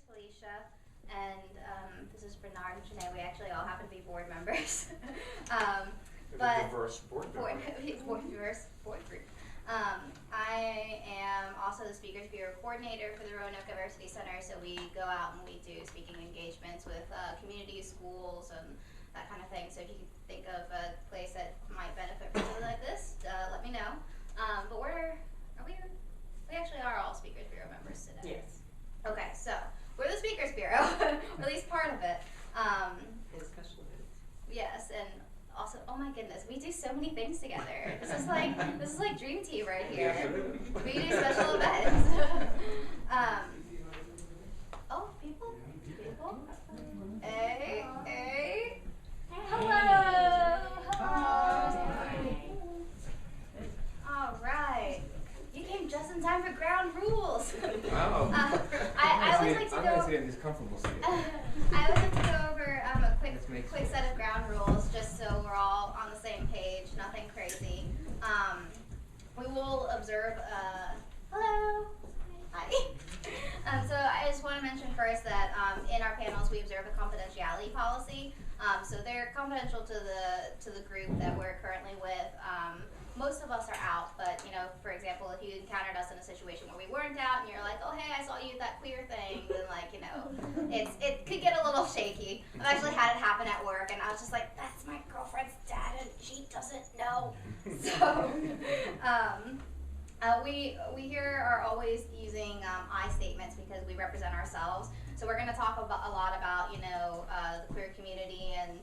Felicia, and this is Bernard and Jenae. We actually all happen to be board members. But diverse board member. Diverse board group. I am also the Speakers Bureau coordinator for the Roanoke Diversity Center, so we go out and we do speaking engagements with communities, schools, and that kind of thing. So if you can think of a place that might benefit from something like this, let me know. But we actually are all Speakers Bureau members today. Yes. Okay, so we're the Speakers Bureau, or at least part of it. And special events. Yes, and also, oh my goodness, we do so many things together. This is like dream team right here. Yes, We do special events. Oh, people. Hey. Hello. All right. You came just in time for ground rules. Oh. I always like to I'm go. going to sit in this comfortable seat. I always like to go over a quick set of ground rules, just so we're all on the same page. Nothing crazy. We will observe. Hello. Hi. So I just want to mention first that in our panels we observe a confidentiality policy. So they're confidential to the group that we're currently with. Most of us are out, but for example, if you encountered us in a situation where we weren't out and you're like, oh hey, I saw you at that queer thing, then it could get a little shaky. I've actually had it happen at work, and I was just like, that's my girlfriend's dad, and she doesn't know. So we here are always using I statements because we represent ourselves. So we're going to talk a lot about the queer community and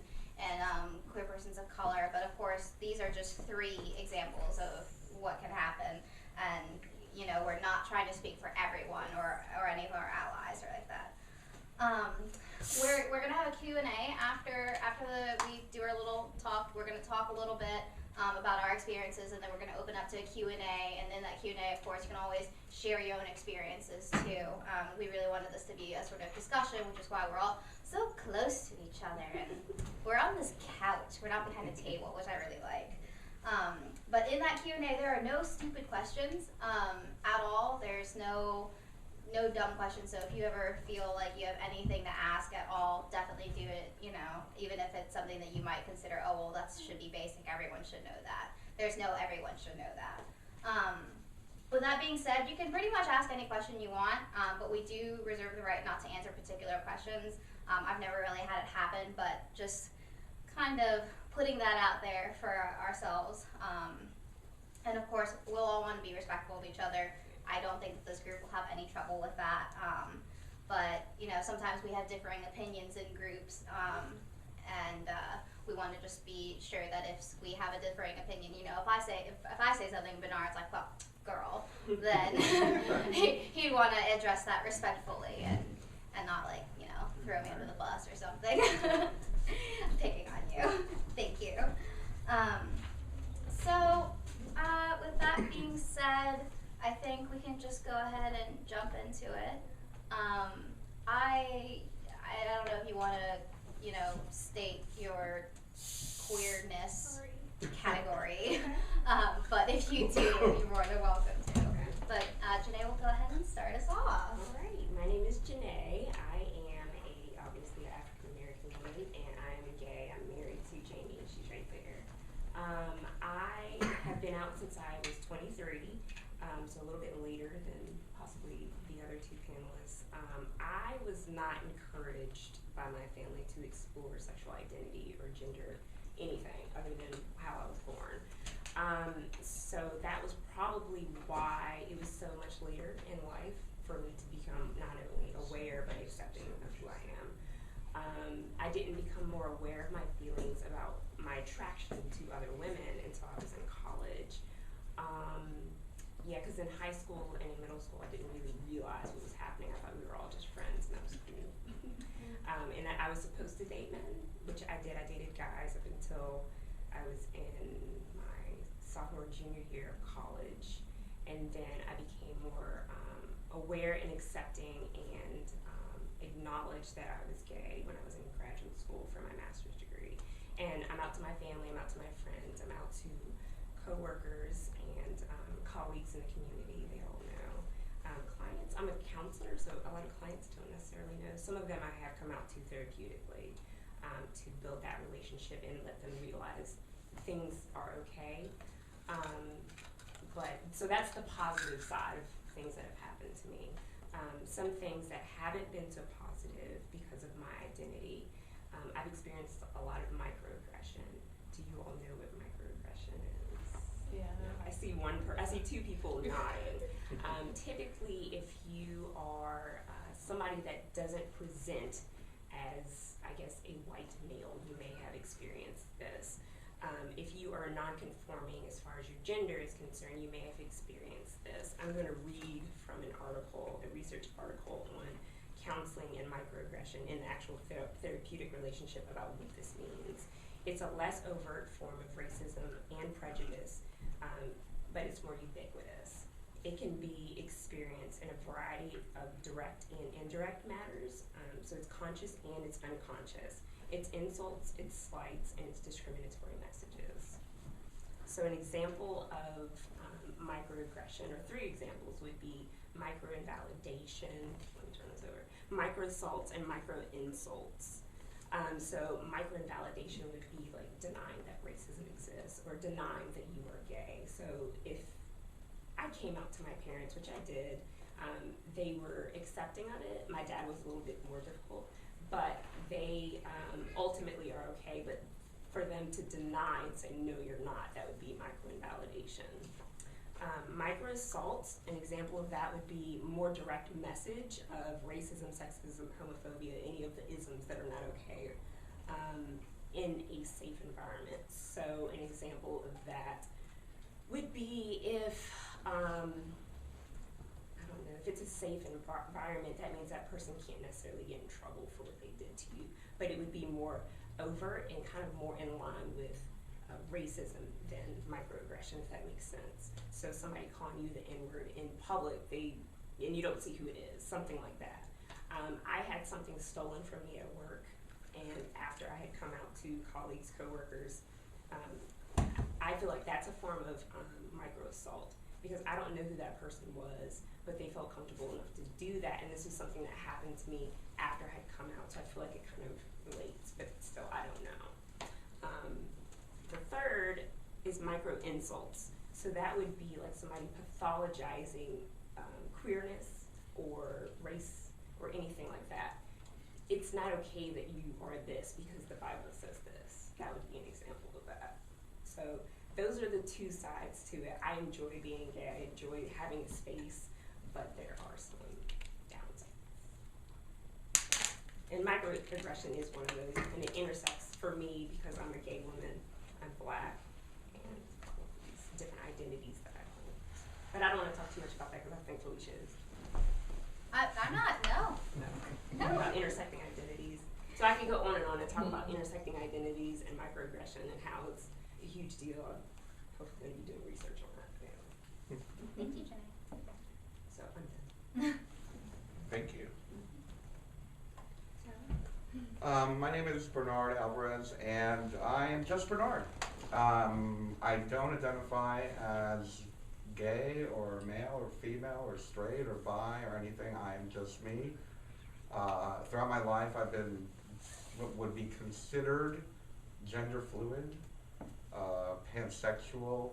queer persons of color, but of course these are just 3 examples of what can happen, and we're not trying to speak for everyone or any of our allies or like that. We're gonna have a Q&A after we do our little talk. We're gonna talk a little bit about our experiences, and then we're gonna open up to a Q&A, and in that Q&A, of course, you can always share your own experiences too. We really wanted this to be a sort of discussion, which is why we're all so close to each other, and we're on this couch. We're not behind a table, which I really like. But in that Q&A, there are no stupid questions at all. There's no dumb questions. So if you ever feel like you have anything to ask at all, definitely do it. Even if it's something that you might consider, oh well, that should be basic. Everyone should know that. There's no everyone should know that. With that being said, you can pretty much ask any question you want, but we do reserve the right not to answer particular questions. I've never really had it happen, but just kind of putting that out there for ourselves. And of course, we'll all want to be respectful of each other. I don't think that this group will have any trouble with that. But sometimes we have differing opinions in groups, and we want to just be sure that if we have a differing opinion, if I say something, Bernard's like, well, girl, then he'd want to address that respectfully and not throw me under the bus or something. I'm picking on you. Thank you. So with that being said, I think we can just go ahead and jump into it. I don't know if you want to state your queerness category, but if you do, you're more than welcome to. But Jenae will go ahead and start us off. All right. My name is Jenae. I am obviously an African American woman, and I am gay. I'm married to Jamie, and she's right there. I have been out since I was 23, so a little bit later than possibly the other 2 panelists. I was not encouraged by my family to explore sexual identity or gender anything other than how I was born. So that was probably why it was so much later in life for me to become not only aware but accepting of who I am. I didn't become more aware of my feelings about my attraction to other women until I was in college. Because in high school and in middle school, I didn't really realize what was happening. I thought we were all just friends, and that was cool. And that I was supposed to date men, which I did. I dated guys up until I was in my sophomore, junior year of college, and then I became more aware and accepting and acknowledged that I was gay when I was in graduate school for my master's degree. And I'm out to my family, I'm out to my friends, I'm out to coworkers and colleagues in the community. They all know. Clients, I'm a counselor, so a lot of clients don't necessarily know. Some of them I have come out to therapeutically to build that relationship and let them realize things are okay. So that's the positive side of things that have happened to me. Some things that haven't been so positive because of my identity. I've experienced a lot of microaggression. Do you all know what microaggression is? Yeah. I see two people nodding. Typically, if you are somebody that doesn't present as, I guess, a white male, you may have experienced this. If you are non-conforming as far as your gender is concerned, you may have experienced this. I'm going to read from an article, a research article on counseling and microaggression in the actual therapeutic relationship about what this means. It's a less overt form of racism and prejudice, but it's more ubiquitous. It can be experienced in a variety of direct and indirect matters, so it's conscious and it's unconscious. It's insults, it's slights, and it's discriminatory messages. So an example of microaggression, or three examples, would be microinvalidation, let me turn this over, microassaults, and microinsults. So microinvalidation would be like denying that racism exists or denying that you are gay. So if I came out to my parents, which I did, they were accepting of it. My dad was a little bit more difficult, but they ultimately are okay. But for them to deny and say, no, you're not, that would be microinvalidation. Microassaults, an example of that would be more direct message of racism, sexism, homophobia, any of the isms that are not okay in a safe environment. So an example of that would be if, I don't know, if it's a safe environment, that means that person can't necessarily get in trouble for what they did to you, but it would be more overt and kind of more in line with racism than microaggression, if that makes sense. So somebody calling you the N-word in public, and you don't see who it is, something like that. I had something stolen from me at work, and after I had come out to colleagues, coworkers, I feel like that's a form of microassault, because I don't know who that person was, but they felt comfortable enough to do that, and this is something that happened to me after I had come out, so I feel like it kind of relates, but still, I don't know. The third is micro-insults. So that would be like somebody pathologizing queerness or race or anything like that. It's not okay that you are this because the Bible says this. That would be an example of that. So those are the two sides to it. I enjoy being gay. I enjoy having a space, but there are some downsides. And microaggression is one of those, and it intersects for me because I'm a gay woman, I'm Black, and all of these different identities that I hold. But I don't want to talk too much about that because I think Felicia is. I'm not, no. About intersecting identities. So I can go on and talk about intersecting identities and microaggression and how it's a huge deal. I'm hopefully going to be doing research on that. Thank you, Jenae. So I'm done. Thank you. My name is Bernard Alvarez, and I am just Bernard. I don't identify as gay or male or female or straight or bi or anything. I am just me. Throughout my life, I've been what would be considered gender fluid, pansexual.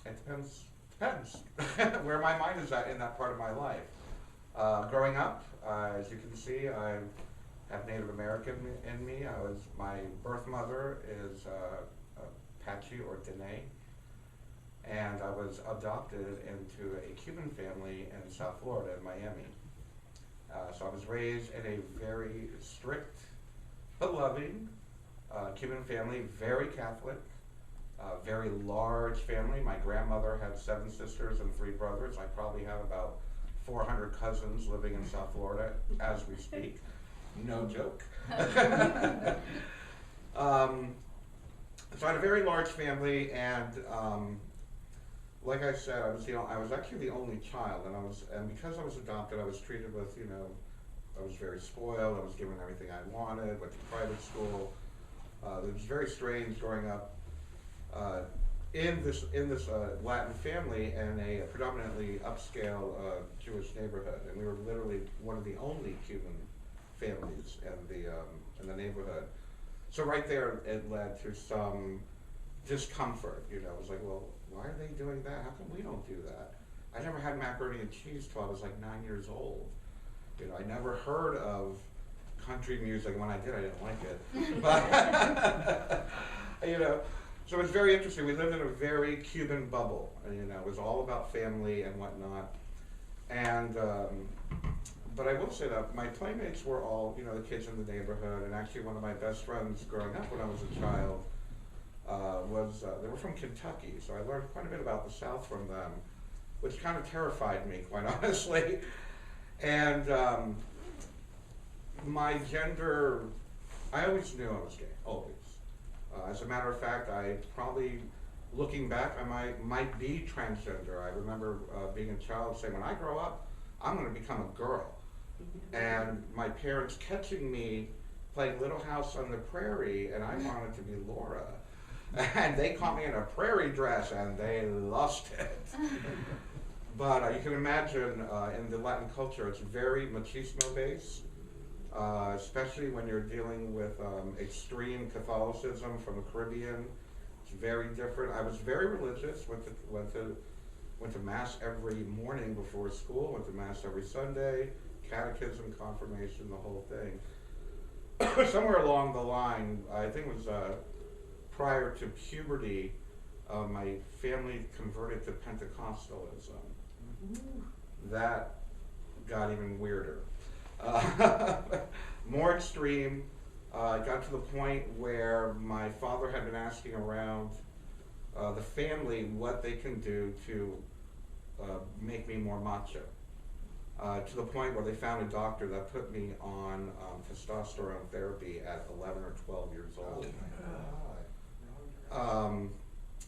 It depends where my mind is at in that part of my life. Growing up, as you can see, I have Native American in me. My birth mother is Apache or Diné, and I was adopted into a Cuban family in South Florida, in Miami. So I was raised in a very strict but loving Cuban family, very Catholic, very large family. My grandmother had 7 sisters and 3 brothers. I probably have about 400 cousins living in South Florida as we speak. No joke. So I had a very large family, and like I said, I was actually the only child, and because I was adopted, I was treated with, I was very spoiled. I was given everything I wanted. Went to private school. It was very strange growing up in this Latin family in a predominantly upscale Jewish neighborhood, and we were literally one of the only Cuban families in the neighborhood. So right there, it led to some discomfort. You know, it was like, well, why are they doing that? How come we don't do that? I never had macaroni and cheese till I was like 9 years old. You know, I never heard of country music. When I did, I didn't like it. But you know, so it's very interesting. We lived in a very Cuban bubble. You know, it was all about family and whatnot. And but I will say that my playmates were all, you know, the kids in the neighborhood. And actually, one of my best friends growing up when I was a child they were from Kentucky. So I learned quite a bit about the South from them, which kind of terrified me, quite honestly. And my gender, I always knew I was gay, always. As a matter of fact, I probably, looking back, I might be transgender. I remember being a child saying, when I grow up, I'm going to become a girl. And my parents catching me playing Little House on the Prairie, and I wanted to be Laura. And they caught me in a prairie dress, and they lost it. But you can imagine in the Latin culture, it's very machismo based, especially when you're dealing with extreme Catholicism from the Caribbean. It's very different. I was very religious, went to Mass every morning before school, went to Mass every Sunday, catechism, confirmation, the whole thing. Somewhere along the line, I think it was prior to puberty, my family converted to Pentecostalism. That got even weirder. More extreme. Got to the point where my father had been asking around the family what they can do to make me more macho. To the point where they found a doctor that put me on testosterone therapy at 11 or 12 years old.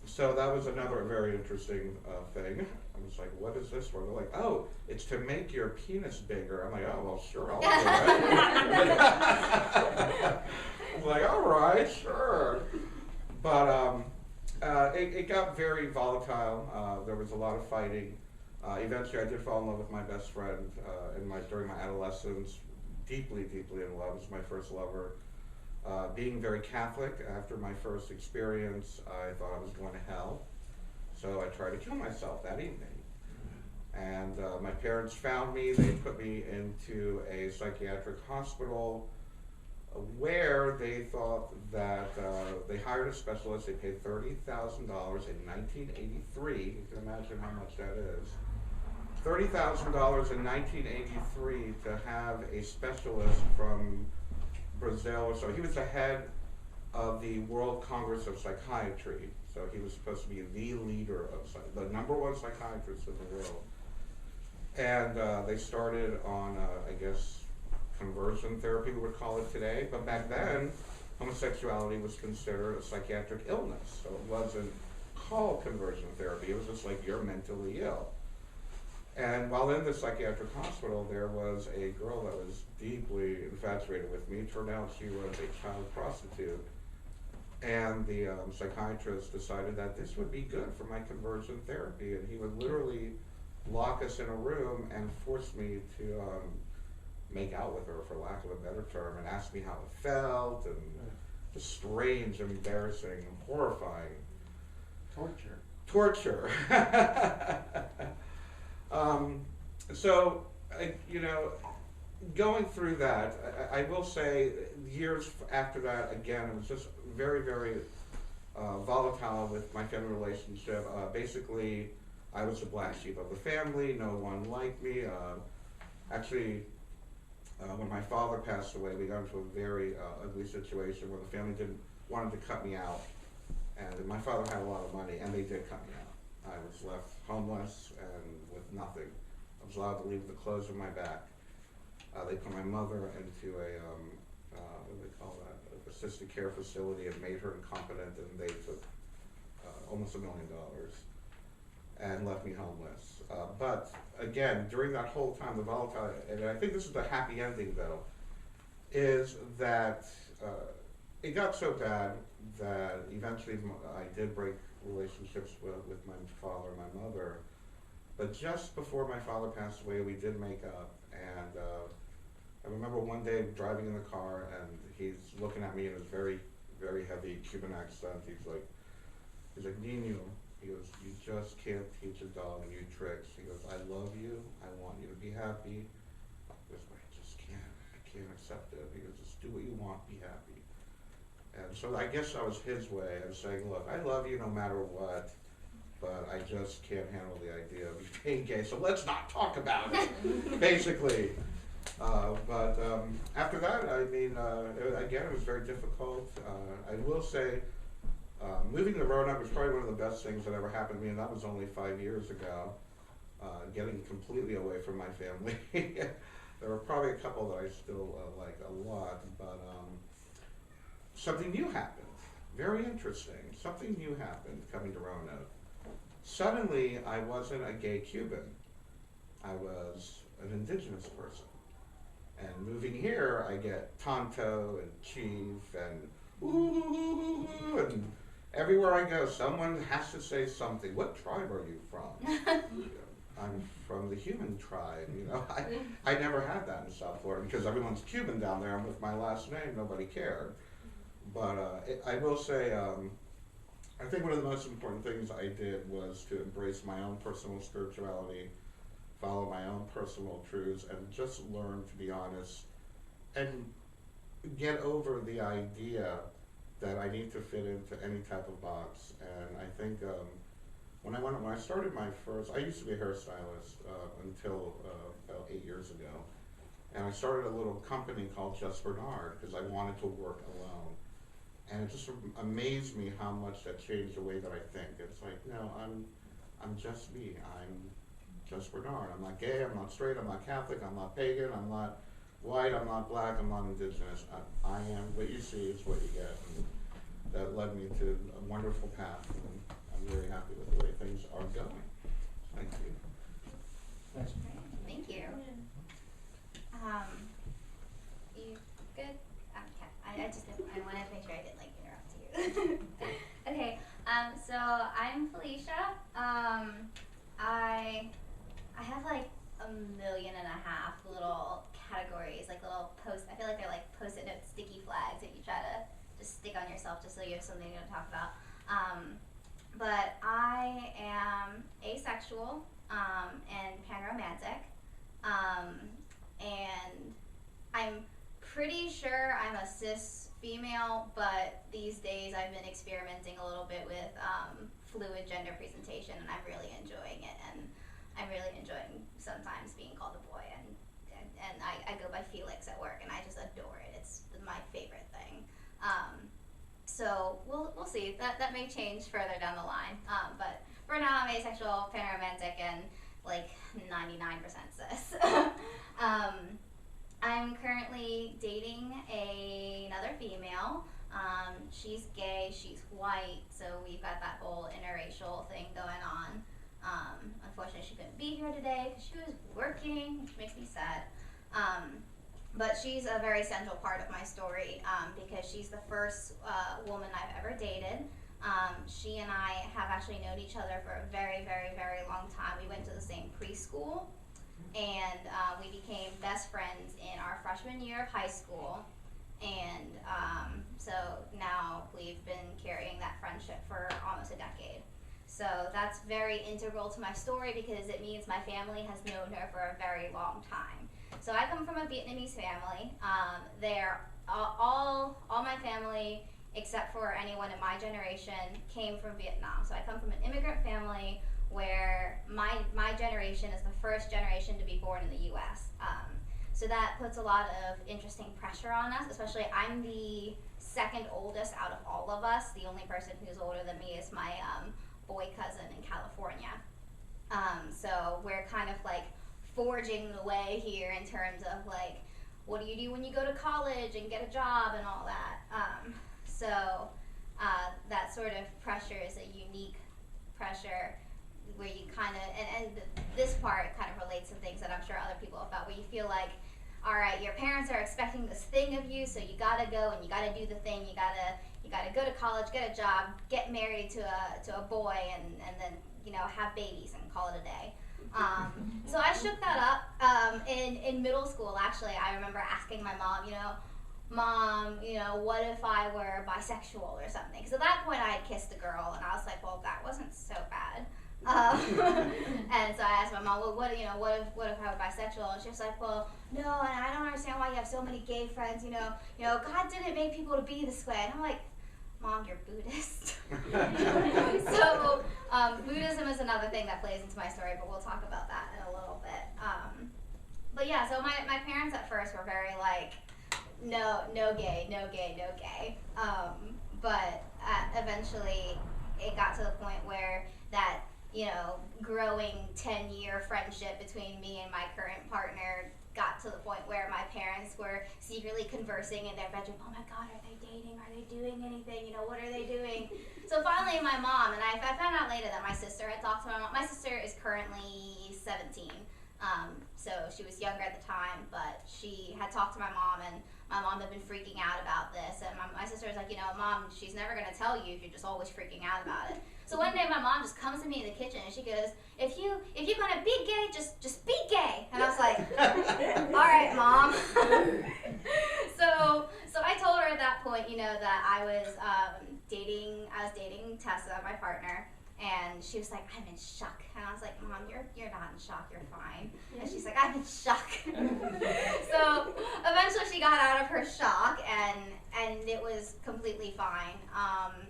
So that was another very interesting thing. I was like, what is this for? They're like, oh, it's to make your penis bigger. I'm like, oh, well, sure, I'll do it. I'm like, all right, sure. But it got very volatile. There was a lot of fighting. Eventually, I did fall in love with my best friend during my adolescence. Deeply, deeply in love. It was my first lover. Being very Catholic, after my first experience, I thought I was going to hell. So I tried to kill myself that evening. And my parents found me. They put me into a psychiatric hospital where they thought that they hired a specialist. They paid $30,000 in 1983. You can imagine how much that is. $30,000 in 1983 to have a specialist from Brazil. So he was the head of the World Congress of Psychiatry. So he was supposed to be the leader of the #1 psychiatrist in the world. And they started on, I guess, conversion therapy, we would call it today. But back then, homosexuality was considered a psychiatric illness. So it wasn't called conversion therapy. It was just like, you're mentally ill. And while in the psychiatric hospital, there was a girl that was deeply infatuated with me. It turned out she was a child prostitute. And the psychiatrist decided that this would be good for my conversion therapy. And he would literally lock us in a room and force me to make out with her, for lack of a better term, and ask me how it felt, and just strange, embarrassing, horrifying. Torture. So, you know, going through that, I will say, years after that, again, it was just very, very volatile with my family relationship. Basically, I was the black sheep of the family. No one liked me. Actually, when my father passed away, we got into a very ugly situation where the family wanted to cut me out. And my father had a lot of money, and they did cut me out. I was left homeless and with nothing. I was allowed to leave the clothes on my back. They put my mother into a, what do they call that, assisted care facility, and made her incompetent, and they took almost $1 million and left me homeless. But again, during that whole time, the volatile, and I think this is the happy ending though, is that it got so bad that eventually I did break relationships with my father and my mother. But just before my father passed away, we did make up. And I remember one day driving in the car, and he's looking at me in his very, very heavy Cuban accent. He's like, Nino, he goes, you just can't teach a dog new tricks. He goes, I love you. I want you to be happy. He goes, I just can't. I can't accept it. He goes, just do what you want. Be happy. And so I guess that was his way of saying, look, I love you no matter what, but I just can't handle the idea of you being gay, so let's not talk about it, basically. But after that, I mean, again, it was very difficult. I will say, moving to Roanoke was probably one of the best things that ever happened to me, and that was only 5 years ago, getting completely away from my family. There were probably a couple that I still like a lot, but something new happened. Very interesting. Something new happened coming to Roanoke. Suddenly, I wasn't a gay Cuban. I was an indigenous person. And moving here, I get Tonto and Chief and ooh, and everywhere I go, someone has to say something. What tribe are you from? I'm from the human tribe, you know. I never had that in South Florida because everyone's Cuban down there, and with my last name, nobody cared. But I will say, I think one of the most important things I did was to embrace my own personal spirituality, follow my own personal truths, and just learn to be honest and get over the idea that I need to fit into any type of box. And I think when I started my first, I used to be a hairstylist until about 8 years ago, and I started a little company called Just Bernard because I wanted to work alone. And it just amazed me how much that changed the way that I think. It's like, no, I'm just me. I'm just Bernard. I'm not gay, I'm not straight, I'm not Catholic, I'm not pagan, I'm not white, I'm not black, I'm not indigenous. I am, what you see is what you get. And that led me to a wonderful path, and I'm very happy with the way things are going. Thank you. Thanks. Thank you. You good? Okay. I wanted to make sure I didn't like interrupt you. Okay. So I'm Felicia. I have like 1.5 million little categories, like little post. I feel like they're like post-it note sticky flags that you try to just stick on yourself just so you have something to talk about. But I am asexual and panromantic, and I'm pretty sure I'm a cis female, but these days I've been experimenting a little bit with fluid gender presentation, and I'm really enjoying it, and I'm really enjoying sometimes being called a boy, and I go by Felix at work, and I just adore it. It's my favorite thing. So we'll see. That may change further down the line. But for now, I'm asexual, panromantic, and like 99% cis. I'm currently dating another female. She's gay, she's white, so we've got that whole interracial thing going on. Unfortunately, she couldn't be here today because she was working, which makes me sad. But she's a very central part of my story because she's the first woman I've ever dated. She and I have actually known each other for a very, very, very long time. We went to the same preschool, and we became best friends in our freshman year of high school. And so now we've been carrying that friendship for almost a decade. So that's very integral to my story because it means my family has known her for a very long time. So I come from a Vietnamese family. They're all my family, except for anyone in my generation, came from Vietnam. So I come from an immigrant family where my generation is the first generation to be born in the U.S. So that puts a lot of interesting pressure on us, especially I'm the second oldest out of all of us. The only person who's older than me is my boy cousin in California. So we're kind of like forging the way here in terms of like, what do you do when you go to college and get a job and all that. So that sort of pressure is a unique pressure where you kind of, and this part kind of relates to things that I'm sure other people have felt, where you feel like all right, your parents are expecting this thing of you, so you gotta go and you gotta do the thing. You gotta go to college, get a job, get married to a boy, and then have babies and call it a day. So I shook that up in middle school. Actually, I remember asking my mom, Mom, what if I were bisexual or something? Because at that point I had kissed a girl, and I was like, well, that wasn't so bad. And so I asked my mom, well, what if I were bisexual? And she was like, well, no, and I don't understand why you have so many gay friends. God didn't make people to be this way. And I'm like, Mom, you're Buddhist. So Buddhism is another thing that plays into my story, but we'll talk about that in a little bit. But yeah, so my parents at first were very like, no gay. But eventually it got to the point where that, growing 10-year friendship between me and my current partner got to the point where my parents were secretly conversing in their bedroom. Oh my God, are they dating? Are they doing anything? What are they doing? So finally my mom, and I found out later that my sister had talked to my mom. My sister is currently 17. So she was younger at the time, but she had talked to my mom, and my mom had been freaking out about this. And my sister was like, Mom, she's never going to tell you if you're just always freaking out about it. So one day my mom just comes to me in the kitchen and she goes, if you're going to be gay, just be gay. And I was like, all right, Mom. So I told her at that point, that I was dating Tessa, my partner. And she was like, I'm in shock. And I was like, Mom, you're not in shock, you're fine. And she's like, I'm in shock. So eventually she got out of her shock, and it was completely fine. I'm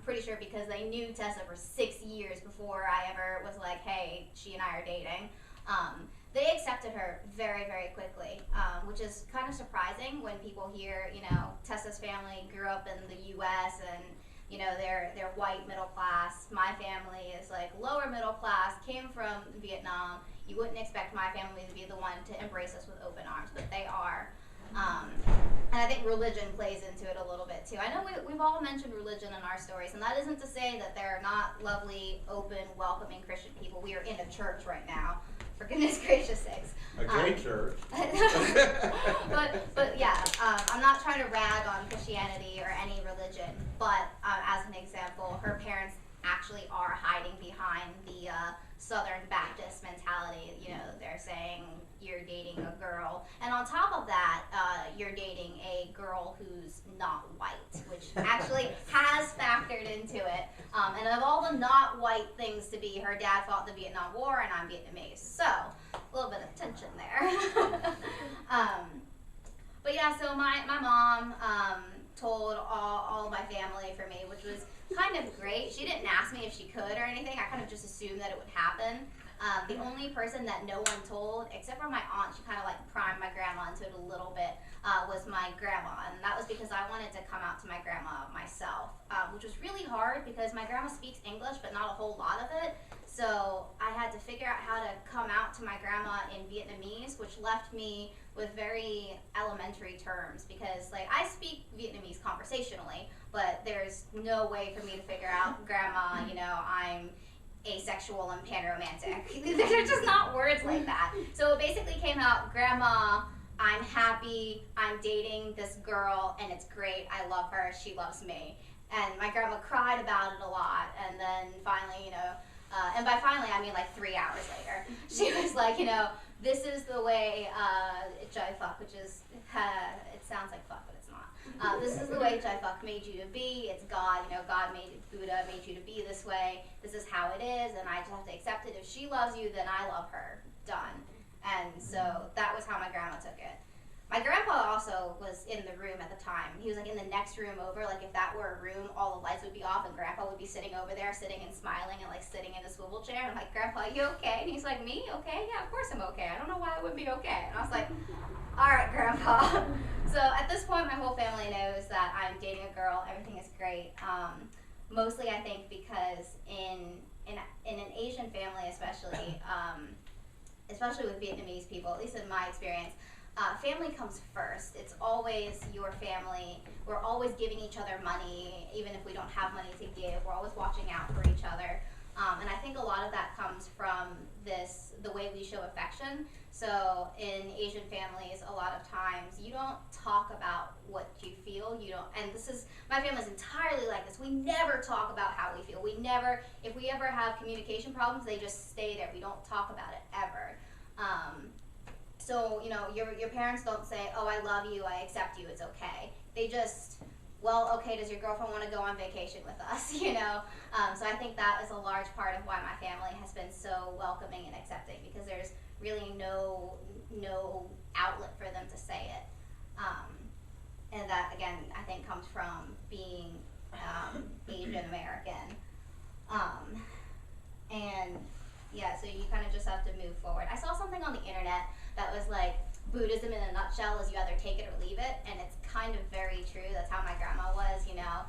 pretty sure because they knew Tessa for 6 years before I ever was like, hey, she and I are dating. They accepted her very, very quickly, which is kind of surprising when people hear, Tessa's family grew up in the U.S. and they're white middle class. My family is like lower middle class, came from Vietnam. You wouldn't expect my family to be the one to embrace us with open arms, but they are. And I think religion plays into it a little bit too. I know we've all mentioned religion in our stories, and that isn't to say that there are not lovely, open, welcoming Christian people. We are in a church right now, for goodness gracious sakes. A gay church. But yeah, I'm not trying to rag on Christianity or any religion, but as an example, her parents actually are hiding behind the Southern Baptist mentality. They're saying you're dating a girl, and on top of that, you're dating a girl who's not white, which actually has factored into it. And of all the not white things to be, her dad fought the Vietnam War, and I'm Vietnamese, so a little bit of tension there. But yeah, so my mom told all of my family for me, which was kind of great. She didn't ask me if she could or anything. I kind of just assumed that it would happen. The only person that no one told, except for my aunt, she kind of like primed my grandma into it a little bit, was my grandma. And that was because I wanted to come out to my grandma myself, which was really hard because my grandma speaks English, but not a whole lot of it. So I had to figure out how to come out to my grandma in Vietnamese, which left me with very elementary terms because like I speak Vietnamese conversationally, but there's no way for me to figure out, Grandma, I'm asexual and panromantic. They're just not words like that. So it basically came out, Grandma, I'm happy, I'm dating this girl, and it's great, I love her, she loves me. And my grandma cried about it a lot, and then finally, and by finally I mean like 3 hours later, she was like, this is the way Jai Fuck, which is, it sounds like fuck, but it's not. This is the way Jai Fuck made you to be. It's God, God Buddha made you to be this way. This is how it is, and I just have to accept it. If she loves you, then I love her. Done. And so that was how my grandma took it. My grandpa also was in the room at the time. He was like in the next room over. Like if that were a room, all the lights would be off and Grandpa would be sitting over there, sitting and smiling and like sitting in a swivel chair. And I'm like, Grandpa, you okay? And he's like, me? Okay? Yeah, of course I'm okay. I don't know why I wouldn't be okay. And I was like, all right, Grandpa. So at this point, my whole family knows that I'm dating a girl. Everything is great. Mostly, I think, because in an Asian family, especially with Vietnamese people, at least in my experience, family comes first. It's always your family. We're always giving each other money, even if we don't have money to give. We're always watching out for each other. And I think a lot of that comes from the way we show affection. So in Asian families, a lot of times you don't talk about what you feel. You don't, and this is, my family's entirely like this. We never talk about how we feel. We never, if we ever have communication problems, they just stay there. We don't talk about it ever. So, you know, your parents don't say, oh, I love you, I accept you, it's okay. They just, well, okay, does your girlfriend want to go on vacation with us, you know? So I think that is a large part of why my family has been so welcoming and accepting, because there's really no outlet for them to say it. And that, again, I think comes from being Asian American. And yeah, so you kind of just have to move forward. I saw something on the internet that was like, Buddhism in a nutshell is you either take it or leave it, and it's kind of very true. That's how my grandma was, you know,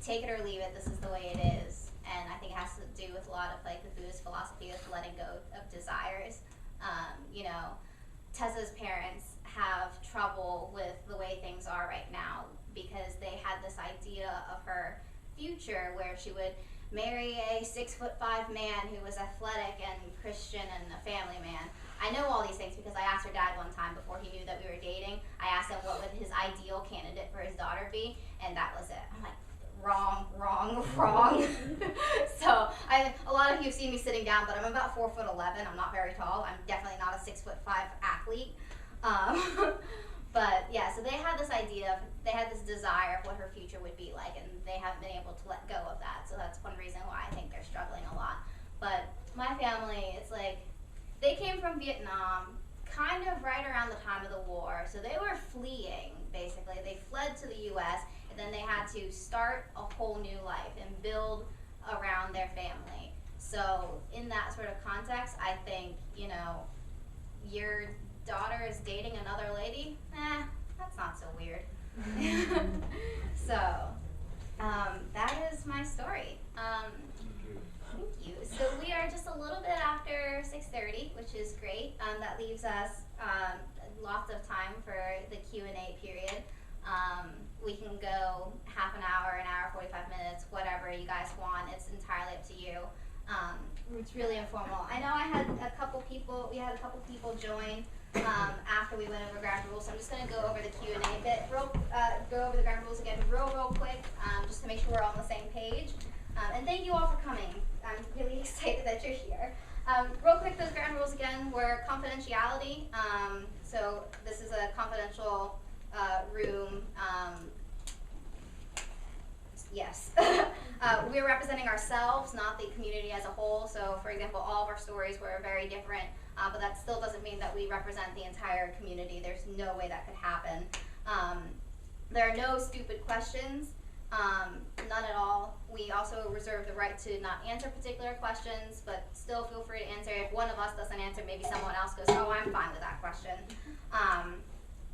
take it or leave it, this is the way it is. And I think it has to do with a lot of like the Buddhist philosophy of letting go of desires. You know, Tessa's parents have trouble with the way things are right now because they had this idea of her future where she would marry a 6'5" man who was athletic and Christian and a family man. I know all these things because I asked her dad one time before he knew that we were dating. I asked him what would his ideal candidate for his daughter be, and that was it. I'm like, wrong. So a lot of you have seen me sitting down, but I'm about 4'11". I'm not very tall. I'm definitely not a 6'5" athlete. But yeah, so they had this idea, they had this desire of what her future would be like, and they haven't been able to let go of that. So that's one reason why I think they're struggling a lot. But my family, it's like, they came from Vietnam kind of right around the time of the war. So they were fleeing, basically. They fled to the U.S., and then they had to start a whole new life and build around their family. So in that sort of context, I think, you know, your daughter is dating another lady, that's not so weird. So, that is my story. Thank you. So we are just a little bit after 6:30, which is great. That leaves us lots of time for the Q&A period. We can go half an hour, 45 minutes, whatever you guys want. It's entirely up to you. It's really informal. I know we had a couple people join after we went over ground rules. So I'm just going to go over the Q&A bit, go over the ground rules again real quick, just to make sure we're all on the same page. And thank you all for coming. I'm really excited that you're here. Real quick, those ground rules again were confidentiality. So this is a confidential room. Yes. We're representing ourselves, not the community as a whole. So, for example, all of our stories were very different, but that still doesn't mean that we represent the entire community. There's no way that could happen. There are no stupid questions, none at all. We also reserve the right to not answer particular questions, but still feel free to answer. If one of us doesn't answer, maybe someone else goes, oh, I'm fine with that question.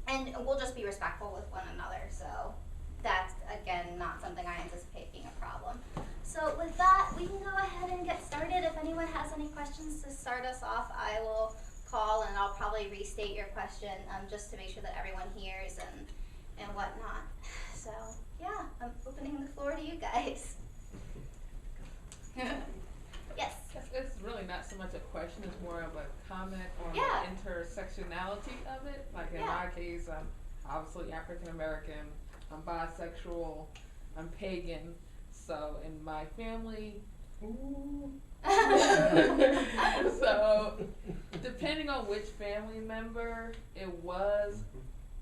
And we'll just be respectful with one another. So that's, again, not something I anticipate being a problem. So with that, we can go ahead and get started. If anyone has any questions to start us off, I will call, and I'll probably restate your question just to make sure that everyone hears and whatnot. So yeah, I'm opening the floor to you guys. Yes. It's really not so much a question, it's more of a comment on Yeah. the intersectionality of it. Like in my case, I'm obviously African American, I'm bisexual, I'm pagan. So in my family, so depending on which family member it was,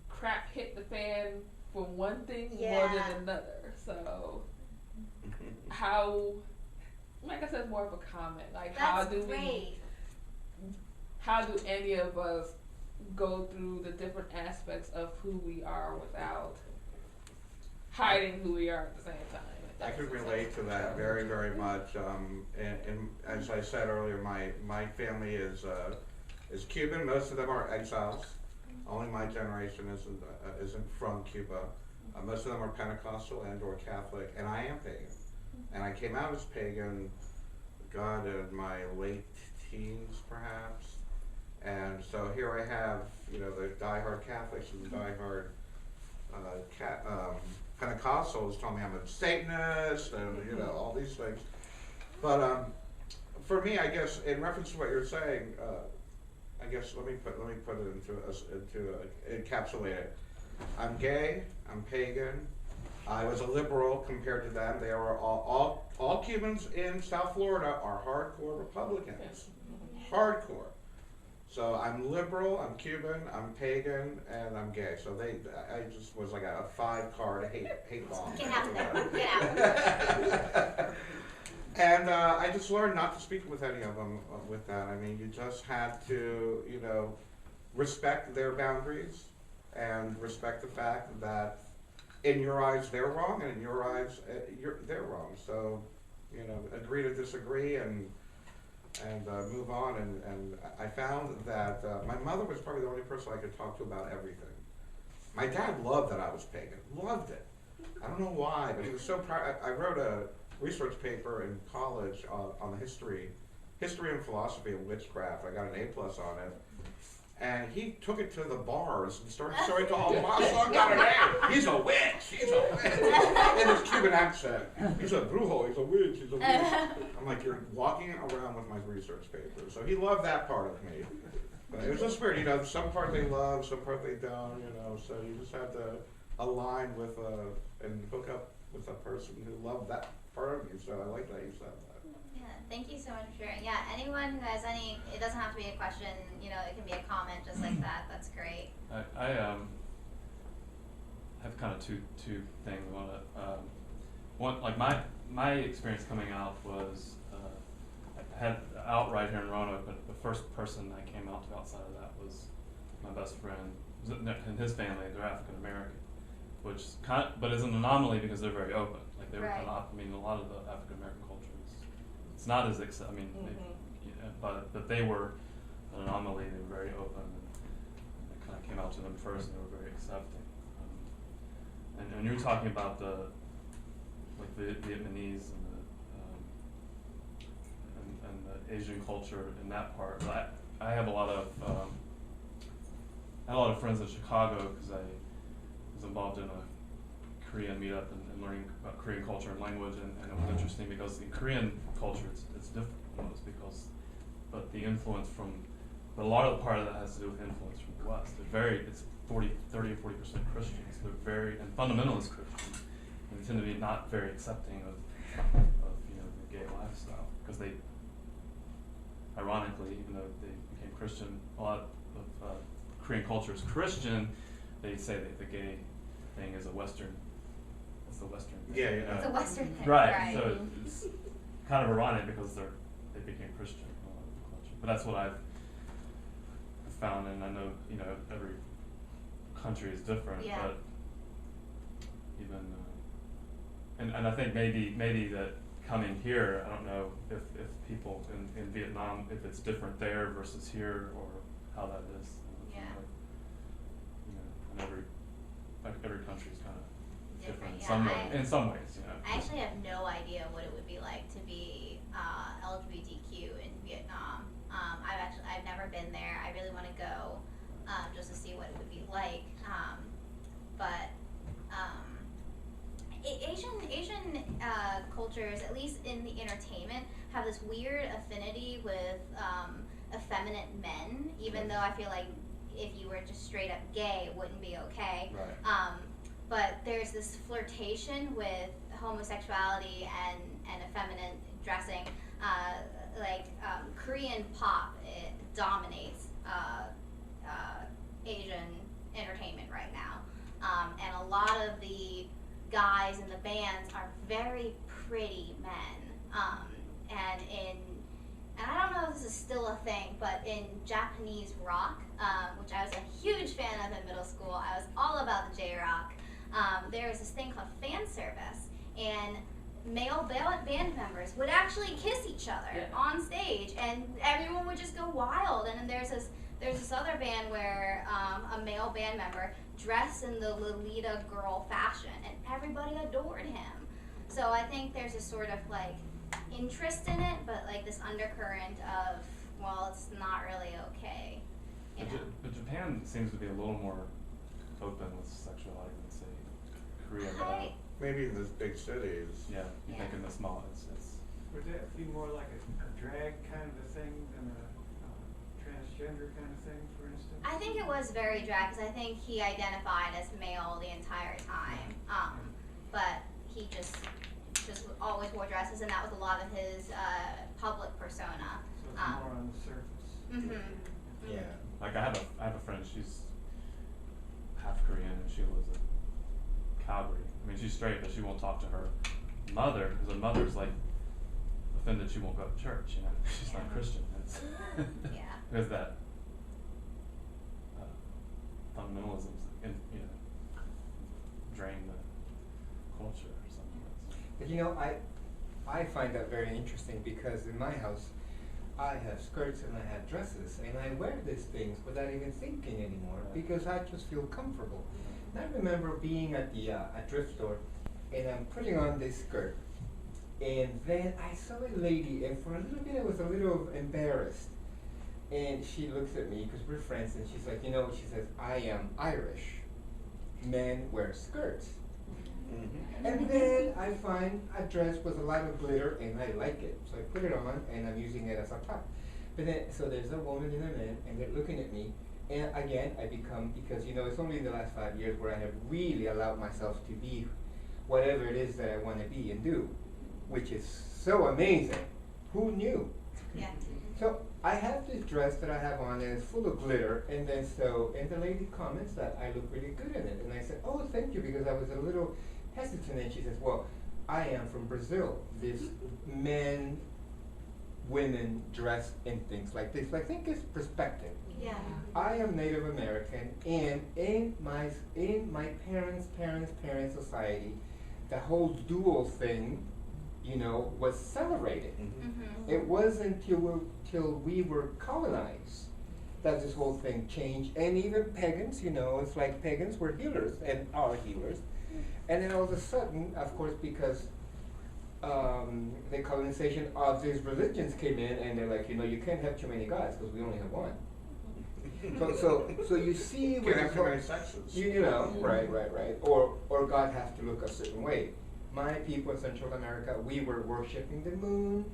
crap hit the fan for one thing more than another. So how, like I said, it's more of a comment. Like how do any of us go through the different aspects of who we are without hiding who we are at the same time? I could relate to that very, very much. And as I said earlier, my family is Cuban. Most of them are exiles. Only my generation isn't from Cuba. Most of them are Pentecostal and or Catholic, and I am pagan. And I came out as pagan, God, in my late teens, perhaps. And so here I have, you know, the diehard Catholics and the diehard Pentecostals telling me I'm a Satanist and, you know, all these things. But for me, I guess, in reference to what you're saying, I guess let me put it encapsulate it. I'm gay. I'm pagan. I was a liberal compared to them. They are all Cubans in South Florida are hardcore Republicans. Hardcore. So I'm liberal, I'm Cuban, I'm pagan, and I'm gay. So I just was like a 5-card hate bomb. Get out of there. Get out. And I just learned not to speak with any of them with that. I mean, you just had to, respect their boundaries and respect the fact that in your eyes they're wrong, and in your eyes they're wrong. So, agree to disagree and move on. And I found that my mother was probably the only person I could talk to about everything. My dad loved that I was pagan. Loved it. I don't know why, but he was so proud. I wrote a research paper in college on the history and philosophy of witchcraft. I got an A+ on it. And he took it to the bars and started showing to all the bars. So I got an A. He's a witch. He's a witch. In his Cuban accent. He's a brujo. He's a witch. He's a witch. I'm like, you're walking around with my research paper. So he loved that part of me. But it was just weird. Some part they love, some part they don't. So you just had to align with and hook up with a person who loved that part of me. So I like that you said that. Yeah, thank you so much for sharing. Yeah, anyone who has it doesn't have to be a question, it can be a comment just like that. That's great. I have kind of two things on it. One, like my experience coming out was I had out right here in Roanoke, but the first person I came out to outside of that was my best friend. And his family, they're African American, which but is an anomaly because they're very open. Like they were Right. A lot of the African American culture it's not as but they were an anomaly. They were very open, and I kind of came out to them first, and they were very accepting. And when you're talking about the Vietnamese and the Asian culture in that part, I have a lot of friends in Chicago because I was involved in a Korean meetup and learning about Korean culture and language, and it was interesting because in Korean culture it's different but the influence but a lot of the part of that has to do with influence from the West. It's 30 or 40% Christians. They're and fundamentalist Christians, and they tend to be not very accepting of the gay lifestyle because they, ironically, even though they became Christian, a lot of Korean culture is Christian. They say that the gay thing is a Western. It's the Western thing. Yeah. It's a Western thing. Right. So it's kind of ironic because they became Christian in a lot of the culture. But that's what I've found, and I know every country is different. Yeah. But even and I think maybe that coming here, I don't know if people in Vietnam, if it's different there versus here, or how that is. Yeah. And every country is kind of different Yeah, in some ways. I actually have no idea what it would be like to be LGBTQ in Vietnam. I've never been there. I really want to go just to see what it would be like. Asian cultures, at least in the entertainment, have this weird affinity with effeminate men. Even though I feel like if you were just straight up gay, it wouldn't be okay. Right. But there's this flirtation with homosexuality and effeminate dressing. Korean pop dominates Asian entertainment right now. And a lot of the guys in the bands are very pretty men. And I don't know if this is still a thing, but in Japanese rock, which I was a huge fan of in middle school, I was all about the J-rock. There was this thing called fan service, and male band members would actually kiss each other on stage, and everyone would just go wild. And then there's this other band where a male band member dressed in the Lolita girl fashion, and everybody adored him. So I think there's a sort of interest in it, but this undercurrent of, well, it's not really okay. But Japan seems to be a little more open with sexuality than, say, Korea. Maybe in those big cities. Yeah, you think in the small, it's Would that be more like a drag kind of a thing than a transgender kind of thing, for instance? I think it was very drag because I think he identified as male the entire time, but he just always wore dresses, and that was a lot of his public persona. So it's more on the surface. Mm-hmm. Yeah. Like I have a friend, she's half Korean and she lives in Calgary. I mean, she's straight, but she won't talk to her mother because her mother's like offended she won't go to church. You know, she's not Christian. It's Yeah. there's that fundamentalisms in drain the culture or something. But you know, I find that very interesting because in my house, I have skirts and I have dresses, and I wear these things without even thinking anymore because I just feel comfortable. And I remember being at the thrift store, and I'm putting on this skirt, and then I saw a lady, and for a little bit I was a little embarrassed. And she looks at me because we're friends, and she's like, you know, she says, I am Irish. Men wear skirts. And then I find a dress with a lot of glitter and I like it. So I put it on and I'm using it as a top. But then, so there's a woman and a man and they're looking at me. And again, I become, because you know, it's only in the last 5 years where I have really allowed myself to be whatever it is that I want to be and do, which is so amazing. Who knew? Yeah. So I have this dress that I have on and it's full of glitter, and then and the lady comments that I look really good in it. And I said, oh, thank you, because I was a little hesitant. And she says, well, I am from Brazil. This men, women dress in things like this. I think it's perspective. Yeah. I am Native American, and in my parents' society, the whole dual thing, you know, was celebrated. Mm-hmm. It wasn't till we were colonized that this whole thing changed. And even pagans, you know, it's like pagans were healers and are healers. And then all of a sudden, of course, because the colonization of these religions came in, and they're like, you know, you can't have too many gods because we only have one. So you see, Can't have too many sexes. you know, right. Or God has to look a certain way. My people in Central America, we were worshiping the moon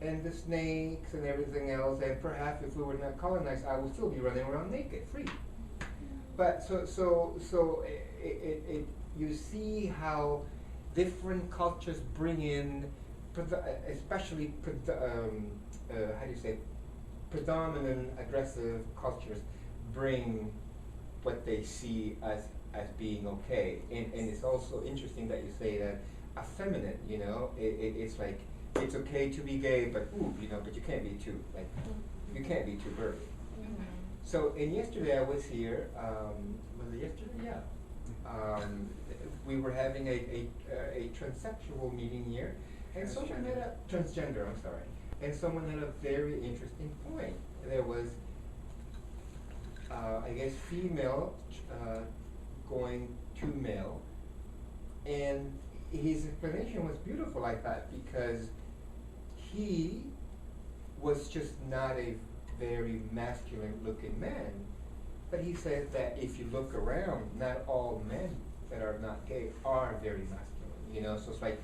and the snakes and everything else, and perhaps if we were not colonized, I would still be running around naked, free. But so you see how different cultures bring in, especially how do you say, predominant aggressive cultures bring what they see as being okay. And it's also interesting that you say that effeminate, you know, it's like, it's okay to be gay, but ooh, you know, but you can't be too, like, you can't be too girly. Mm-hmm. So, and yesterday I was here, was it yesterday? Yeah. We were having a transsexual meeting here, and someone had a, transgender, I'm sorry, and someone had a very interesting point. There was, I guess, female going to male, and his explanation was beautiful, I thought, because he was just not a very masculine looking man. But he says that if you look around, not all men that are not gay are very masculine, you know? So it's like,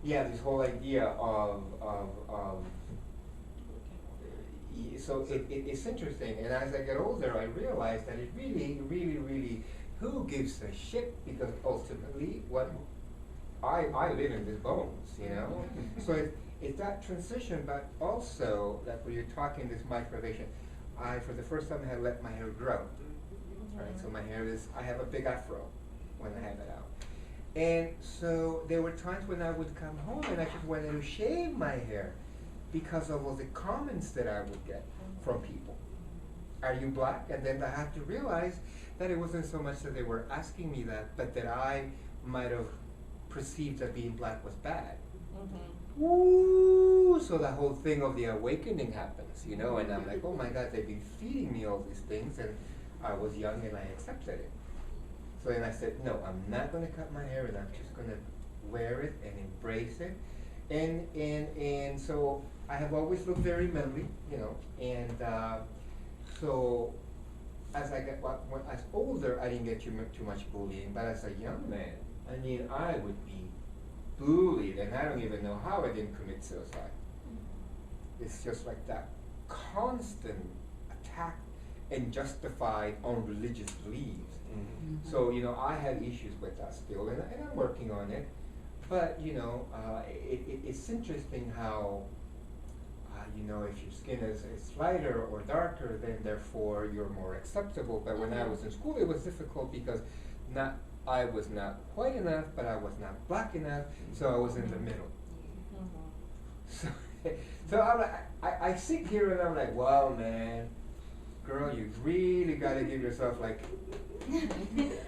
yeah, this whole idea of so it's interesting. And as I get older, I realize that it really, who gives a shit? Because ultimately, what I live in these bones, you know? So it's that transition, but also that when you're talking this micronization, I, for the first time, had let my hair grow. Right, so my hair is, I have a big afro when I have it out. And so there were times when I would come home and I just wanted to shave my hair because of all the comments that I would get from people. Are you black? And then I had to realize that it wasn't so much that they were asking me that, but that I might have perceived that being black was bad. Mm-hmm. Ooh, so the whole thing of the awakening happens, you know, and I'm like, oh my God, they've been feeding me all these things, and I was young and I accepted it. So then I said, no, I'm not going to cut my hair, and I'm just going to wear it and embrace it. And so I have always looked very manly, you know, and so as I got, as older, I didn't get too much bullying, but as a young man, I mean, I would be bullied, and I don't even know how I didn't commit suicide. It's just like that constant attacked and justified on religious beliefs. Mhm. So, you know, I have issues with that still, and I'm working on it. But, you know, it's interesting how, you know, if your skin is lighter or darker, then therefore you're more acceptable. But when I was in school, it was difficult because I was not white enough, but I was not black enough, so I was in the middle. So, so I'm like, I sit here and I'm like, wow, man, girl, you really got to give yourself like. You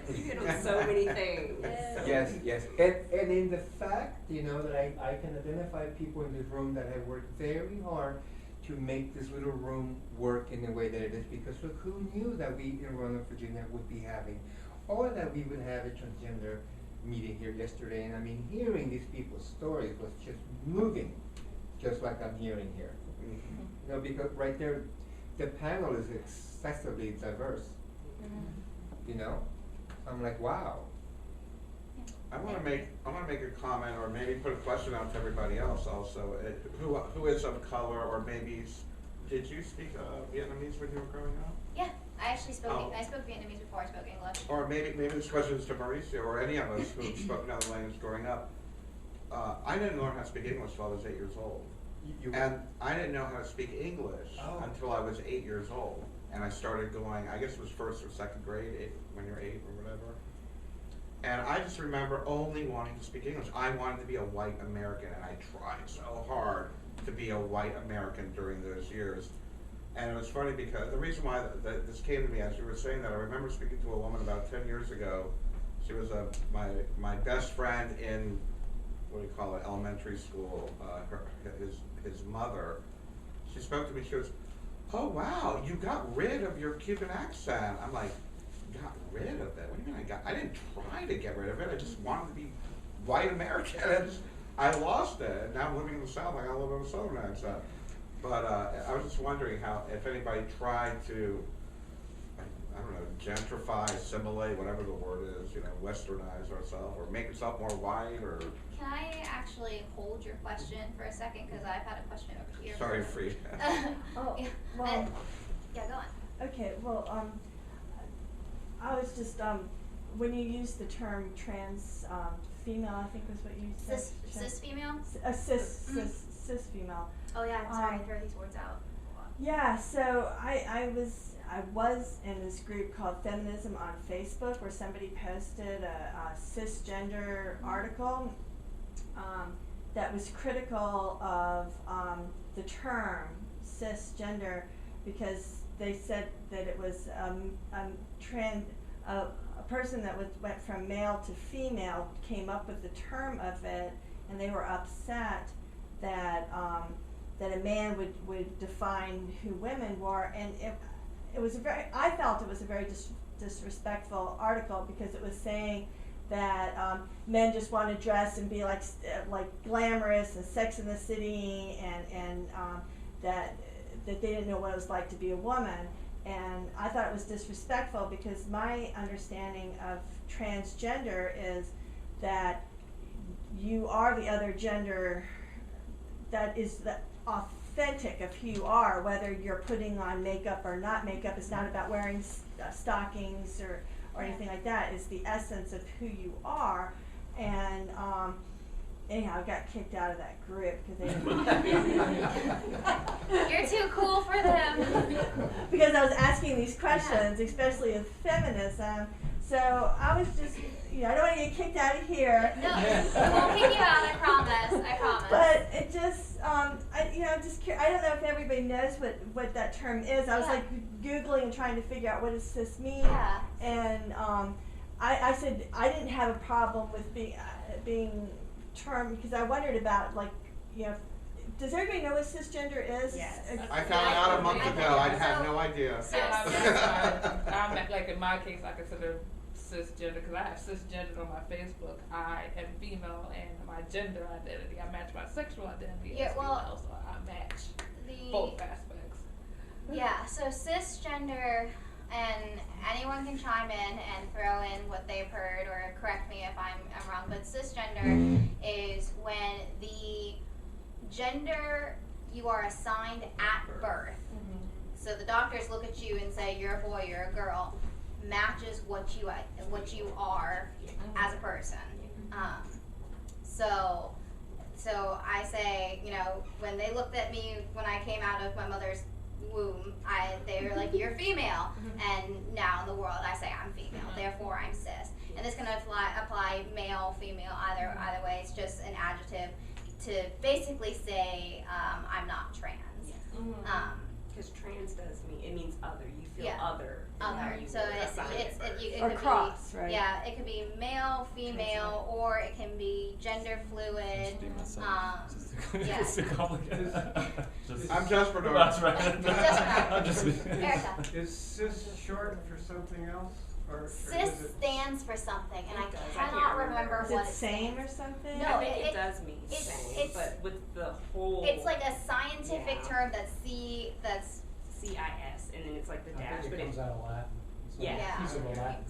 hit on so many things. Yes, yes. And in the fact, you know, that I can identify people in this room that have worked very hard to make this little room work in the way that it is, because look, who knew that we in Roanoke, Virginia would be having, or that we would have a transgender meeting here yesterday. And I mean, hearing these people's stories was just moving, just like I'm hearing here. Mhm. You know, because right there, the panel is excessively diverse. You know, I'm like, wow. I want to make a comment, or maybe put a question out to everybody else also. Who is of color, or maybe did you speak Vietnamese when you were growing up? Yeah, I actually spoke. Oh. I spoke Vietnamese before I spoke English. Or maybe this question is to Mauricio or any of us who've spoken other languages growing up. I didn't learn how to speak English until I was 8 years old, and I didn't know how to speak English until I was 8 years old. And I started going, I guess it was first or second grade, when you're 8 or whatever. And I just remember only wanting to speak English. I wanted to be a white American, and I tried so hard to be a white American during those years. And it was funny because the reason why this came to me as you were saying that, I remember speaking to a woman about 10 years ago. She was my best friend in, what do you call it, elementary school. His mother. She spoke to me. She goes, "Oh wow, you got rid of your Cuban accent." I'm like, "Got rid of it? What do you mean I didn't try to get rid of it. I just wanted to be white American. I lost it. And now I'm living in the South. I got a little bit of a Southern accent." But I was just wondering if anybody tried to, I don't know, gentrify, assimilate, whatever the word is, you know, westernize ourselves, or make yourself more white, or. Can I actually hold your question for a second, because I've had a question over here. Sorry, Frida. Oh, Yeah, well, yeah, go on. okay, well, I was just, when you use the term trans female, I think was what you said. Cis female? Cis female. Oh yeah, I'm sorry, I throw these words out. Yeah, so I was in this group called Feminism on Facebook, where somebody posted a cisgender article that was critical of the term cisgender, because they said that it was a person that went from male to female came up with the term of it, and they were upset that that a man would define who women were, and it was I felt it was a very disrespectful article, because it was saying that men just want to dress and be like glamorous and Sex in the City, and that they didn't know what it was like to be a woman. And I thought it was disrespectful, because my understanding of transgender is that you are the other gender, that is the authentic of who you are, whether you're putting on makeup or not makeup. It's not about wearing stockings or anything like that. It's the essence of who you are. And anyhow, I got kicked out of that group because You're too cool for them. because I was asking these questions, especially of feminism. So I was just, I don't want to get kicked out of here. No, we won't kick you out, I promise. I promise. But it just, I don't know if everybody knows what that term is. I was Yeah. like Googling and trying to figure out what does cis mean. Yeah. And I said I didn't have a problem with being termed, because I wondered about, does everybody know what cisgender is? Yes. I found out a month ago. I had no idea. I'm like, in my case, I consider cisgender, because I have cisgender on my Facebook. I am female, and my gender identity, I match my sexual identity as female, so I match both aspects. Yeah, so cisgender, and anyone can chime in and throw in what they've heard or correct me if I'm wrong, but cisgender is when the gender you are assigned at birth. so the doctors look at you and say you're a boy, you're a girl, matches what you are as a person. So I say, when they looked at me when I came out of my mother's womb, they were like, you're female, and now in the world I say I'm female, therefore I'm cis. And this can apply male, female, either way. It's just an adjective to basically say I'm not trans. Because trans it means other. You feel other. Other. So it or could cross, be, right? Yeah, it could be male, female, or it can be gender fluid. It's too complicated. I'm just for That's right. I'm just Erica. Is cis short for something else? Or Cis is it? stands for something, and It does. I I can't cannot remember. remember Is what it it same stands. or something? No, I think it does mean same, it's- but with the whole. It's like a scientific Yeah. term that's CIS, and then it's like the I dash, think but it comes out of Latin. It's like Yeah. a piece of a Latin.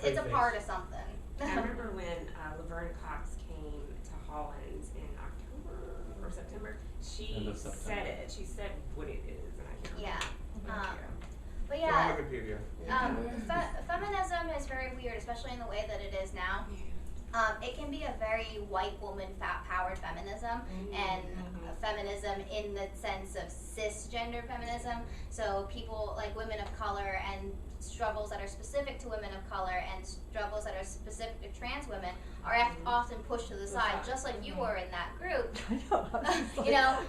it's a part of something. I remember when Laverne Cox came to Holland in October or September. She End of said September. it. She said what it is, and I can't Yeah. remember. But Go on yeah, Wikipedia. feminism is very weird, especially in the way that it is now. It can be a very white woman powered feminism, and feminism in the sense of cisgender feminism. So people like women of color and struggles that are specific to women of color and struggles that are specific to trans women are often pushed to the side, just like you were in that group.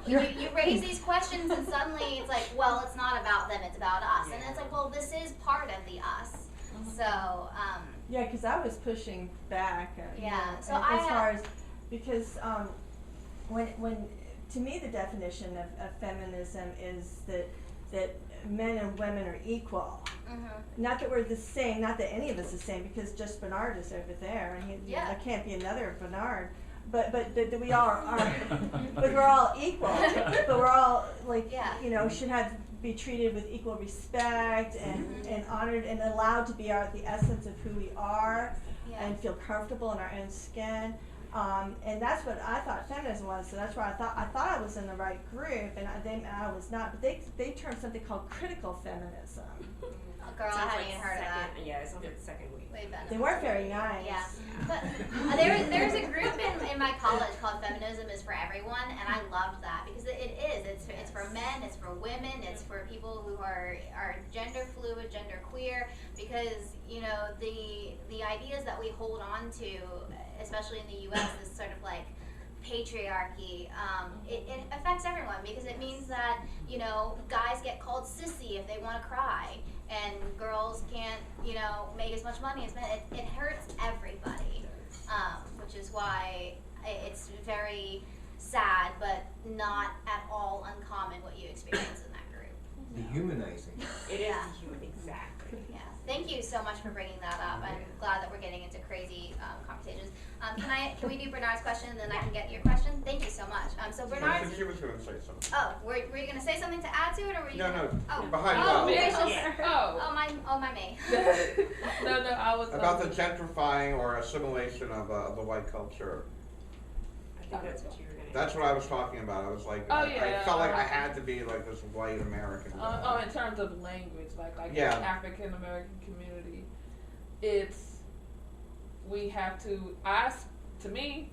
You raise these questions and suddenly it's like, well, it's not about them, it's about us. And it's like, well, this is part of the us. So, Yeah, because I was pushing back. So as far as because when to me the definition of feminism is that men and women are equal. Not that we're the same, not that any of us is the same, because just Bernard is over there, and there can't be another Bernard. But that we all are, but we're all equal. But we're all should be treated with equal respect and honored and allowed to be the essence of who we are, and feel comfortable in our own skin. And that's what I thought feminism was. So that's why I thought I was in the right group, and I was not. But they termed something called critical feminism. girl, I hadn't even heard of that. Yeah, it's on the second week. Way better. They weren't very nice. Yeah, but there's a group in my college called Feminism is for Everyone, and I loved that because it is. It's for men, it's for women, it's for people who are gender fluid, gender queer, because the ideas that we hold on to, especially in the U.S., this sort of like patriarchy, it affects everyone because it means that guys get called sissy if they want to cry, and girls can't make as much money as men. It hurts everybody, which is why it's very sad but not at all uncommon what you experience in that group. Dehumanizing. It is Yeah. human, exactly. Yeah, thank you so much for bringing that up. I'm glad that we're getting into crazy conversations. Can we do Bernard's question and then I can get your question? Thank you so much. So I Bernard's. think she was going to say something. Oh, were you going to say something to add to it, or were you? No, Oh, behind you. oh, Al. gracious. Yeah. Oh my me. No, I was About the gentrifying or assimilation of the white culture. I think that's what you were going to That's what I was talking about. I was like, Oh, I yeah. felt like I had to be like this white American. in terms of language, like Yeah. the African American community, we have to. To me,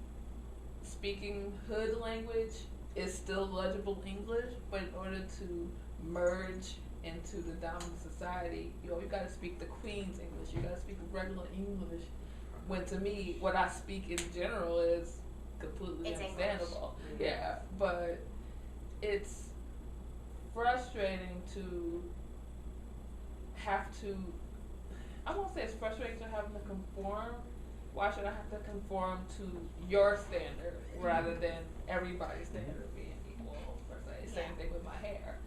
speaking hood language is still legible English, but in order to merge into the dominant society, you got to speak the Queen's English. You got to speak regular English. When to me, what I speak in general is completely It's understandable. English. Yeah, but it's frustrating to have to. I won't say it's frustrating to having to conform. Why should I have to conform to your standard rather than everybody's standard being equal, per se? Same thing with my hair.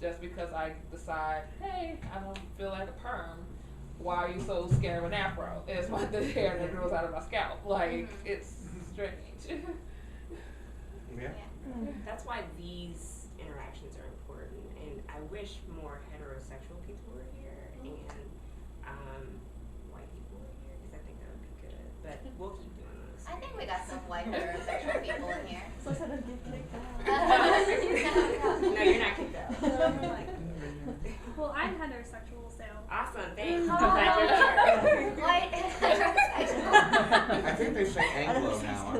Just because I decide, hey, I don't feel like a perm, why are you so scared of an afro? It's the hair that grows out of my scalp. Like, it's strange. Yeah. That's why these interactions are important, and I wish more heterosexual people were here and white people were here because I think that would be good. But we'll keep doing this. I think we got some white heterosexual people in here. So I don't get kicked out. No, you're not kicked out. heterosexual, so. Awesome, thanks. Oh. Glad you're here. White heterosexual. I think they say Anglo now.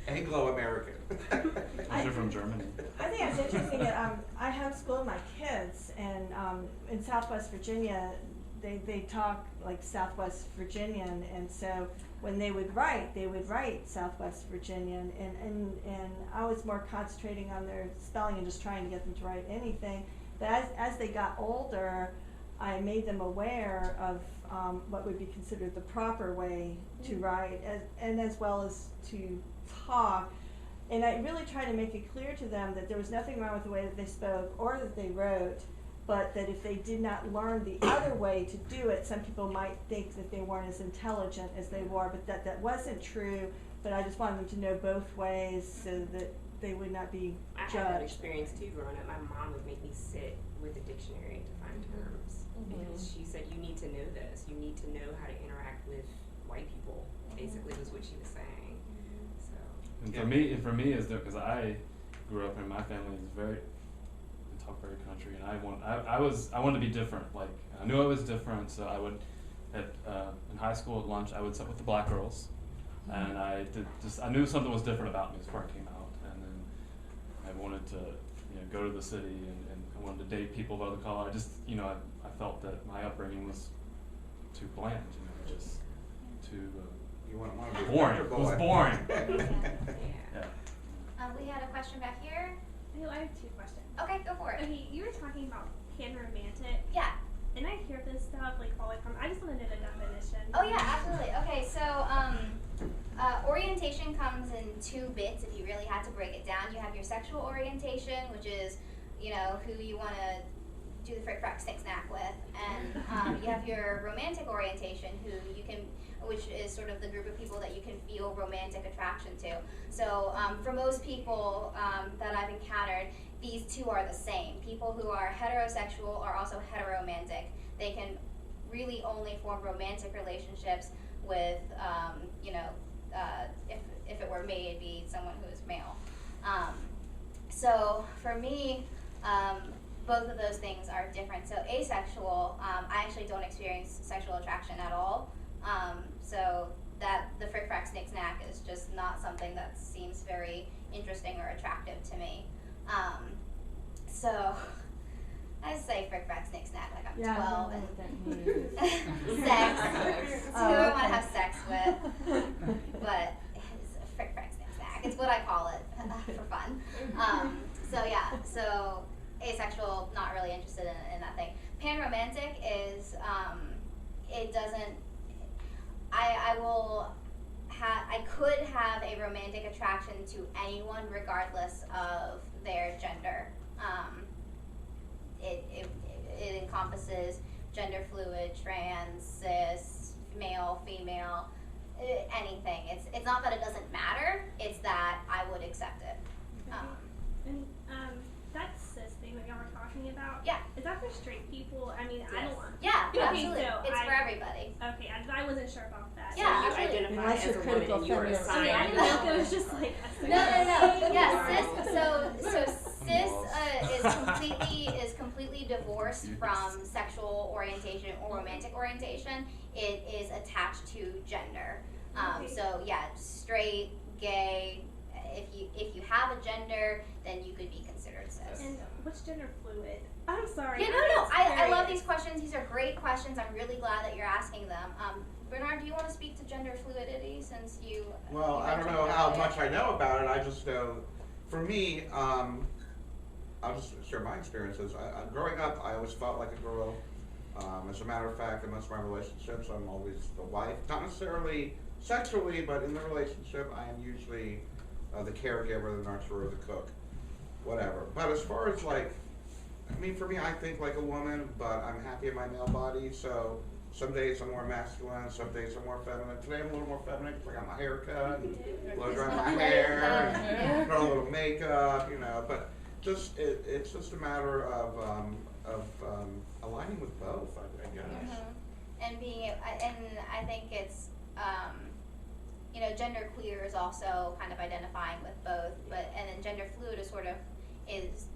Anglo-American. You're from Germany. I think it's interesting that I homeschool my kids, and in Southwest Virginia, they talk like Southwest Virginian, and so when they would write Southwest Virginian, and I was more concentrating on their spelling and just trying to get them to write anything. But as they got older, I made them aware of what would be considered the proper way to write, and as well as to talk. And I really tried to make it clear to them that there was nothing wrong with the way that they spoke or that they wrote, but that if they did not learn the other way to do it, some people might think that they weren't as intelligent as they were, but that wasn't true. But I just wanted them to know both ways so that they would not be I had that judged. experience too growing up. My mom would make me sit with a dictionary to find terms because she said, you need to know this. You need to know how to interact with white people, basically was what she was saying. So. And for me, is because I grew up and my family is very, we talk very country, and I wanted to be different. Like I knew I was different, so I would in high school at lunch I would sit with the black girls, and I knew something was different about me before I came out, and then I wanted to go to the city and I wanted to date people of other color. I felt that my upbringing was too bland, just too. You wouldn't want to be boring. It was boring. Yeah. We had a question back here. I have two questions. Okay, go for it. Okay, you were talking about panromantic, Yeah. and I hear this stuff like all the time. I just want to know the definition. Oh yeah, absolutely. Okay, so orientation comes in two bits. If you really had to break it down, you have your sexual orientation, which is who you want to do the frick frack stick snack with, and you have your romantic orientation, which is sort of the group of people that you can feel romantic attraction to. So for most people that I've encountered, these two are the same. People who are heterosexual are also heteromantic. They can really only form romantic relationships with, if it were me, it'd be someone who is male. So for me, both of those things are different. So asexual, I actually don't experience sexual attraction at all. So that the frick frack snick snack is just not something that seems very interesting or attractive to me. So I say frick frack snick snack like I'm 12 and sex. Who I want to have sex with, but it's a frick frack snick snack. It's what I call it for fun. So asexual, not really interested in that thing. Panromantic is it doesn't. I could have a romantic attraction to anyone regardless of their gender. It encompasses gender fluid, trans, cis, male, female, anything. It's not that it doesn't matter, it's that I would accept it. And that cis thing that y'all were talking about, Yeah. is that for straight people? I mean, I don't want. Yeah, Okay, absolutely. so it's for everybody. Okay, I wasn't sure about that. Yeah, So you absolutely. identify Unless as you're a woman critical and you are feminist. assigned. Okay, I didn't know if it was just like a No. Yeah, Sorry. cis is completely divorced from sexual orientation or romantic orientation. It is attached to gender. Okay. So yeah, straight, gay. If you have a gender, then you could be considered cis. And what's gender fluid? I'm sorry. Yeah, no. I love these questions. These are great questions. I'm really glad that you're asking them. Bernard, do you want to speak to gender fluidity since you? Well, you I don't mentioned know it how earlier? much I know about it. I just know, for me, I'll just share my experiences. Growing up, I always felt like a girl. As a matter of fact, in most of my relationships, I'm always the wife. Not necessarily sexually, but in the relationship, I am usually the caregiver, the nurturer, the cook, whatever. But as far as for me, I think like a woman, but I'm happy in my male body, so some days I'm more masculine, some days I'm more feminine. Today I'm a little more feminine because I got my hair cut and blow dry my hair and put on a little makeup, but it's just a matter of aligning with both, I guess. And I think it's gender queer is also kind of identifying with both, and then gender fluid is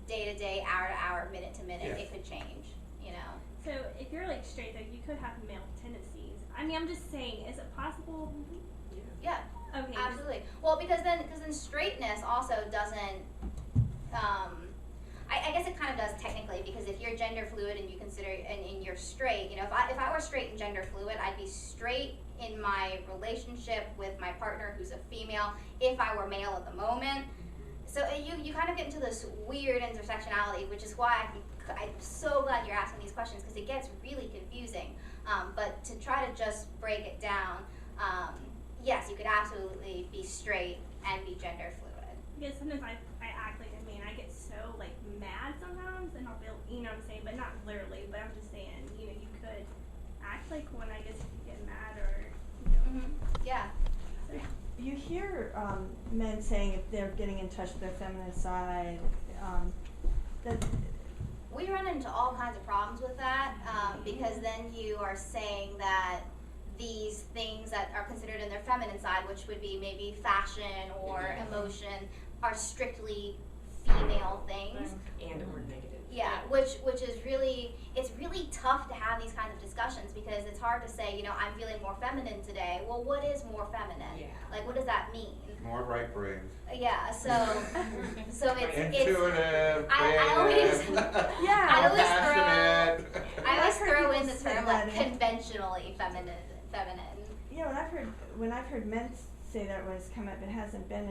day to day, hour to hour, minute to minute. Yeah. It could change, you know. So if you're like straight, though, you could have male tendencies. I mean, I'm just saying, is it possible? Yeah, Okay. absolutely. Well, because then straightness also doesn't. I guess it kind of does technically, because if you're gender fluid and you consider and you're straight, you know, if I were straight and gender fluid, I'd be straight in my relationship with my partner who's a female. If I were male at the moment, so you kind of get into this weird intersectionality, which is why I'm so glad you're asking these questions, because it gets really confusing. But to try to just break it down, yes, you could absolutely be straight and be gender fluid. Because sometimes I act like a man. I get so like mad sometimes, and I'll be, you know what I'm saying, but not literally. But I'm just saying, you know, you could act like one. I guess if you get mad or, you know. Yeah. So, You hear men saying if they're getting in touch with their feminine side, that We run into all kinds of problems with that, because then you are saying that these things that are considered in their feminine side, which would be maybe fashion or emotion, are strictly female things. And or negative. Yeah, which is really, it's really tough to have these kinds of discussions, because it's hard to say, you know, I'm feeling more feminine today. Well, what is more feminine? Yeah. Like, what does that mean? More right brains. Yeah, so it's Intuitive, I always Yeah. I always compassionate. I always I've heard throw people in the say term that like in- conventionally feminine. you know, when I've heard men say that when it's come up, it hasn't been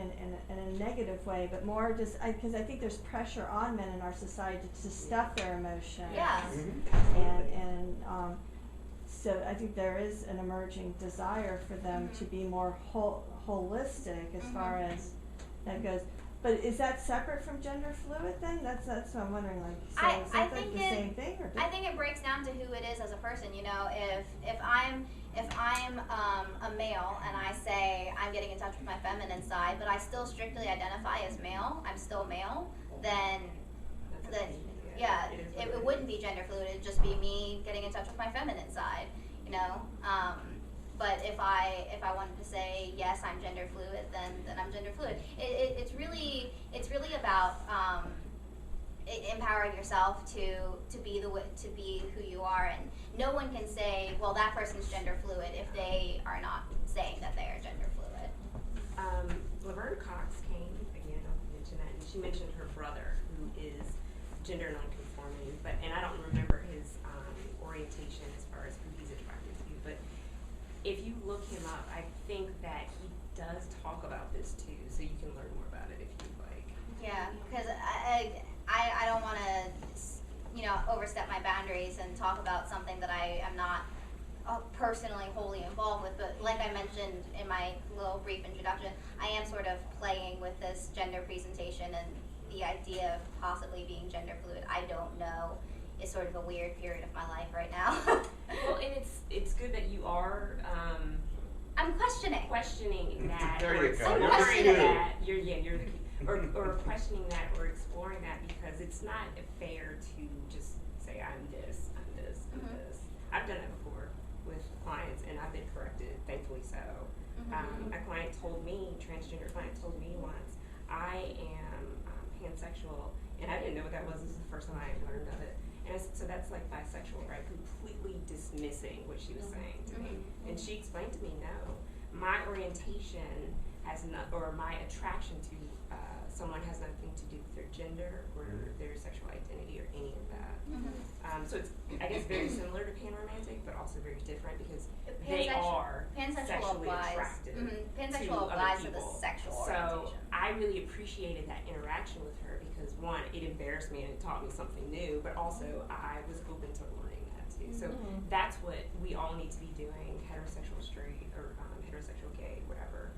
in a negative way, but more just because I think there's pressure on men in our society to stuff their emotions. Yeah. And so I think there is an emerging desire for them to be more holistic as far as that goes. But is that separate from gender fluid then? That's what I'm wondering. Like, so is that like the same thing, or I think it breaks down to who it is as a person. You know, if I'm a male and I say I'm getting in touch with my feminine side, but I still strictly identify as male, I'm still male, then yeah, it wouldn't be gender fluid. It'd just be me getting in touch with my feminine side. You know. But if I wanted to say yes, I'm gender fluid, then I'm gender fluid. It's really about empowering yourself to be who you are, and no one can say, well, that person's gender fluid if they are not saying that they are gender fluid. Laverne Cox came again. I'll mention that, and she mentioned her brother who is gender nonconforming, and I don't remember his orientation as far as who he's attracted to, but if you look him up, I think that he does talk about this too, so you can learn more about it if you'd like. Yeah, because I don't want to, you know, overstep my boundaries and talk about something that I am not personally wholly involved with. But like I mentioned in my little brief introduction, I am sort of playing with this gender presentation, and the idea of possibly being gender fluid, I don't know, is sort of a weird period of my life right now. Well, and it's good that you are I'm questioning that. There you go. I'm You're questioning the key. that. You're the key. Or questioning that, or exploring that, because it's not fair to just say I'm this, I'm this, I'm this. I've done that before with clients, and I've been corrected, thankfully so. A client told me, transgender client told me once, I am pansexual, and I didn't know what that was. This is the first time I learned of it. And I said, so that's like bisexual, right? Completely dismissing what she was saying to me. And she explained to me, no, my orientation has not, or my attraction to someone has nothing to do with their gender or their sexual identity or any of that. So it's, I guess, very similar to panromantic, but also very different, because they are sexually attracted Pansexual to applies other to the people. sexual So orientation. I really appreciated that interaction with her, because one, it embarrassed me and it taught me something new, but also I was open to learning that too. So that's what we all need to be doing, heterosexual, straight, or heterosexual, gay, whatever.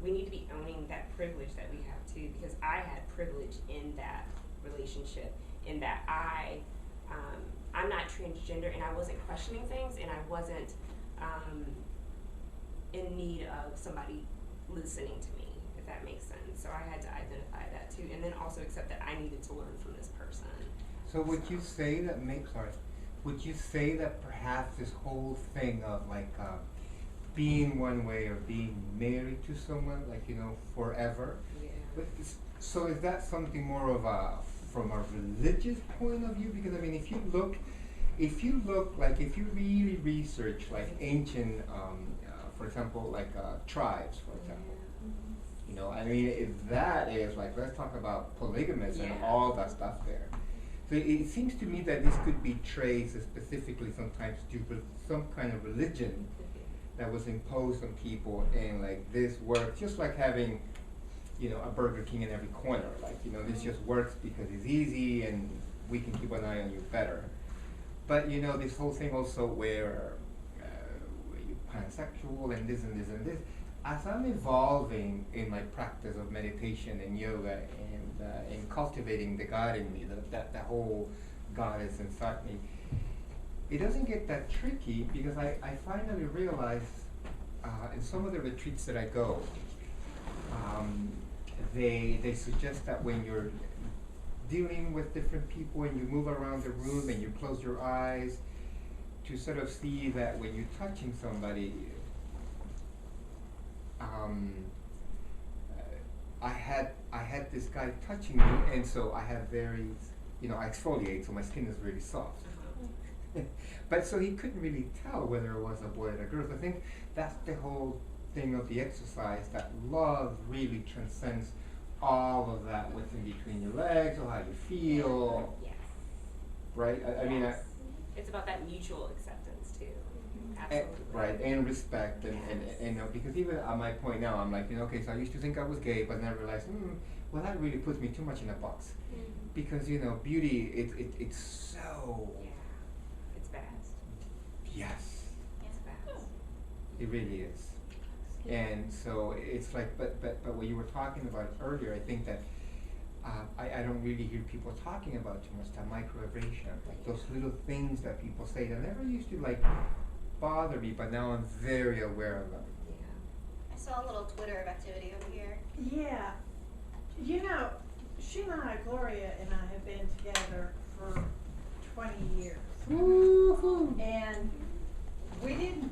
We need to be owning that privilege that we have too, because I had privilege in that relationship, in that I'm not transgender, and I wasn't questioning things, and I wasn't in need of somebody listening to me, if that makes sense. So I had to identify that too, and then also accept that I needed to learn from this person. So would you say that would you say that perhaps this whole thing of like being one way or being married to someone, like, you know, forever? Yeah. So is that something more of a from a religious point of view, because I mean, if you really research like ancient, for example, like tribes, for example, you know, I mean, if that is like, let's talk about polygamous and all that stuff there. So it seems to me that this could be traced specifically sometimes to some kind of religion that was imposed on people, and like this works just like having, you know, a Burger King in every corner. Like, you know, this just works because it's easy and we can keep an eye on you better. But you know, this whole thing also where you're pansexual and this and this and this. As I'm evolving in my practice of meditation and yoga and cultivating the God in me, that whole goddess inside me, it doesn't get that tricky, because I finally realize in some of the retreats that I go, they suggest that when you're dealing with different people and you move around the room and you close your eyes, to sort of see that when you're touching somebody, I had this guy touching me, and so I have very, you know, I exfoliate, so my skin is really soft. But so he couldn't really tell whether it was a boy or a girl. So I think that's the whole thing of the exercise, that love really transcends all of that, what's in between your legs or how you feel. Yes. Right? I mean, it's about that mutual acceptance too. and, Absolutely. right, and respect, and because even at my point now, I'm like, you know, okay, so I used to think I was gay, but then I realized, well, that really puts me too much in a box, because you know, beauty, it's so. Yeah. It's vast. Yes, It's vast. it really is. And so it's like, but what you were talking about earlier, I think that I don't really hear people talking about too much, that microaggression, like those little things that people say that never used to like bother me, but now I'm very aware of them. Yeah. I saw a little Twitter of activity over here. Yeah. You know, Sheila and I, Gloria and I have been together for 20 years. Woo-hoo. And we didn't,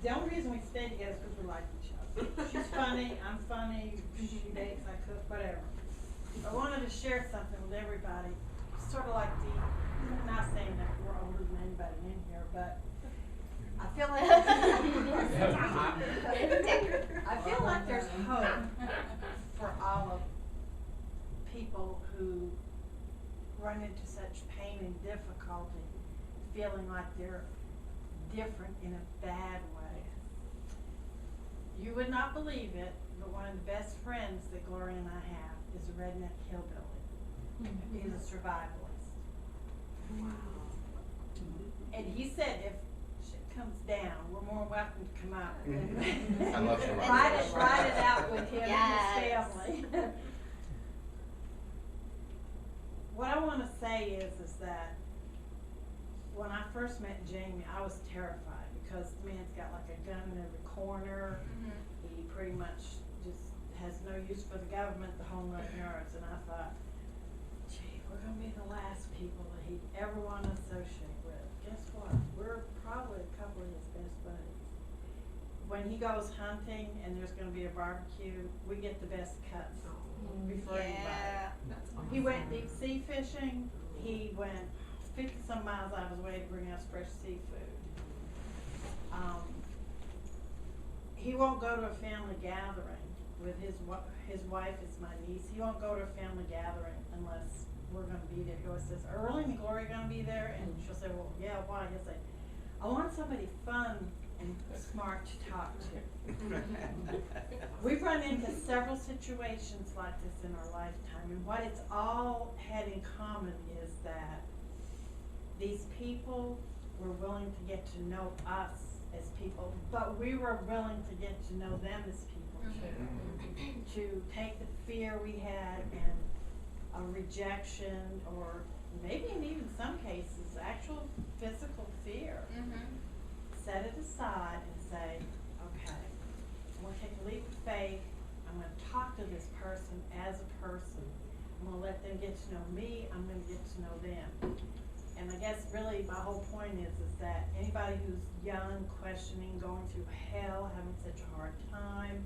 the only reason we stayed together is because we like each other. She's funny, I'm funny, she bakes, I cook, whatever. I wanted to share something with everybody, sort of like not saying that we're older than anybody in here, but I feel like there's hope for all of people who run into such pain and difficulty, feeling like they're different in a bad way. You would not believe it, but one of the best friends that Gloria and I have is a redneck hillbilly. He's a survivalist. Wow. And he said if shit comes down, we're more welcome to come out. I love survival. Ride it out with him and his family. What I want to say is that when I first met Jamie, I was terrified because the man's got like a gun in every corner. He pretty much just has no use for the government, the whole nine yards. And I thought, gee, we're going to be the last people that he'd ever want to associate with. Guess what? We're probably a couple of his best buddies. When he goes hunting and there's going to be a barbecue, we get the best cuts before anybody. That's awesome. He went deep sea fishing. He went 50-some miles out of his way to bring us fresh seafood. He won't go to a family gathering with his wife is my niece. He won't go to a family gathering unless we're going to be there. He always says, Early and Gloria going to be there? And she'll say, well, yeah, why? He'll say, I want somebody fun and smart to talk to. We've run into several situations like this in our lifetime, and what it's all had in common is that these people were willing to get to know us as people, but we were willing to get to know them as people too. To take the fear we had and a rejection, or maybe in even some cases, actual physical fear. Set it aside and say, okay, I'm going to take a leap of faith. I'm going to talk to this person as a person. I'm going to let them get to know me. I'm going to get to know them. And I guess really my whole point is that anybody who's young, questioning, going through hell, having such a hard time,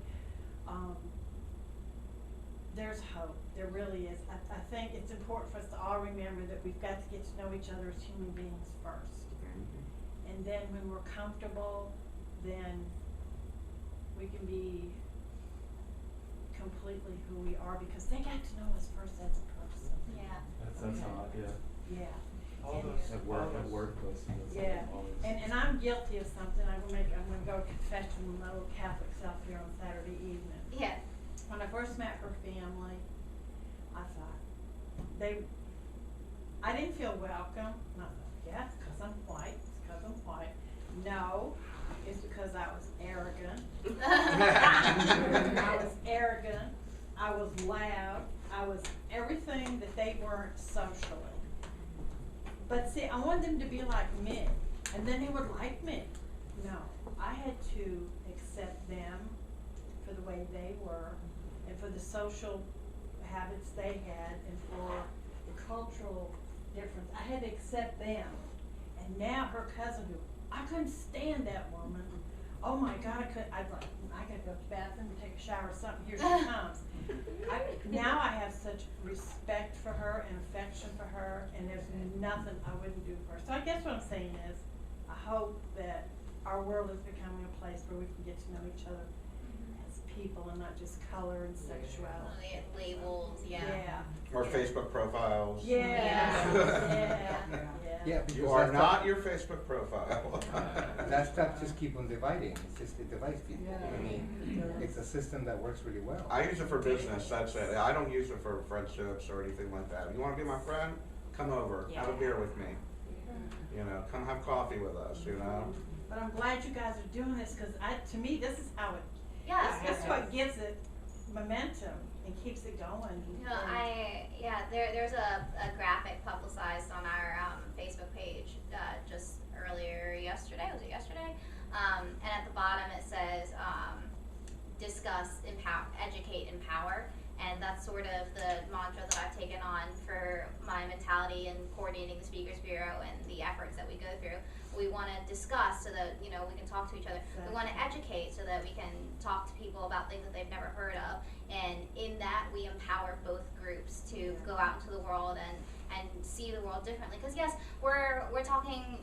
there's hope. There really is. I think it's important for us to all remember that we've got to get to know each other as human beings first. And then when we're comfortable, then we can be completely who we are because they got to know us first as a person. Yeah. That's how, Yeah. All And- those, at workplace. Yeah, and I'm guilty of something. I'm gonna go confession with my little Catholic self here on Saturday evening. Yeah. When I first met her family, I thought I didn't feel welcome. And I thought, yeah, it's 'cause I'm white. It's 'cause I'm white. No, it's because I was arrogant. I was arrogant. I was loud. I was everything that they weren't socially. But see, I wanted them to be like me, and then they would like me. No, I had to accept them for the way they were, and for the social habits they had, and for the cultural difference. I had to accept them. And now her cousin, who I couldn't stand that woman. Oh my God, I'd like, I gotta go to the bathroom and take a shower or something. Here she comes. Now I have such respect for her and affection for her, and there's nothing I wouldn't do for her. So I guess what I'm saying is, I hope that our world is becoming a place where we can get to know each other as people and not just color and sexuality. Labels, yeah. Yeah. Or Facebook profiles. Yeah. Yeah. Yeah, because You are that not stuff- your Facebook profile. that stuff just keep on dividing. It's just it divides people. Yeah. I mean, it's a system that works really well. I use it for business, that's it. I don't use it for friendships or anything like that. You wanna be my friend? Come over, have a beer with me. You know, come have coffee with us, you know? But I'm glad you guys are doing this, because to me, this is how it, Yeah. this is what gives it momentum and keeps it going. You know, there's a graphic publicized on our Facebook page just earlier yesterday. Was it yesterday? And at the bottom it says discuss, educate, empower. And that's sort of the mantra that I've taken on for my mentality and coordinating the Speakers Bureau and the efforts that we go through. We want to discuss so that, we can talk to each other. We want to educate so that we can talk to people about things that they've never heard of. And in that, we empower both groups to go out into the world and see the world differently. Because yes, we're talking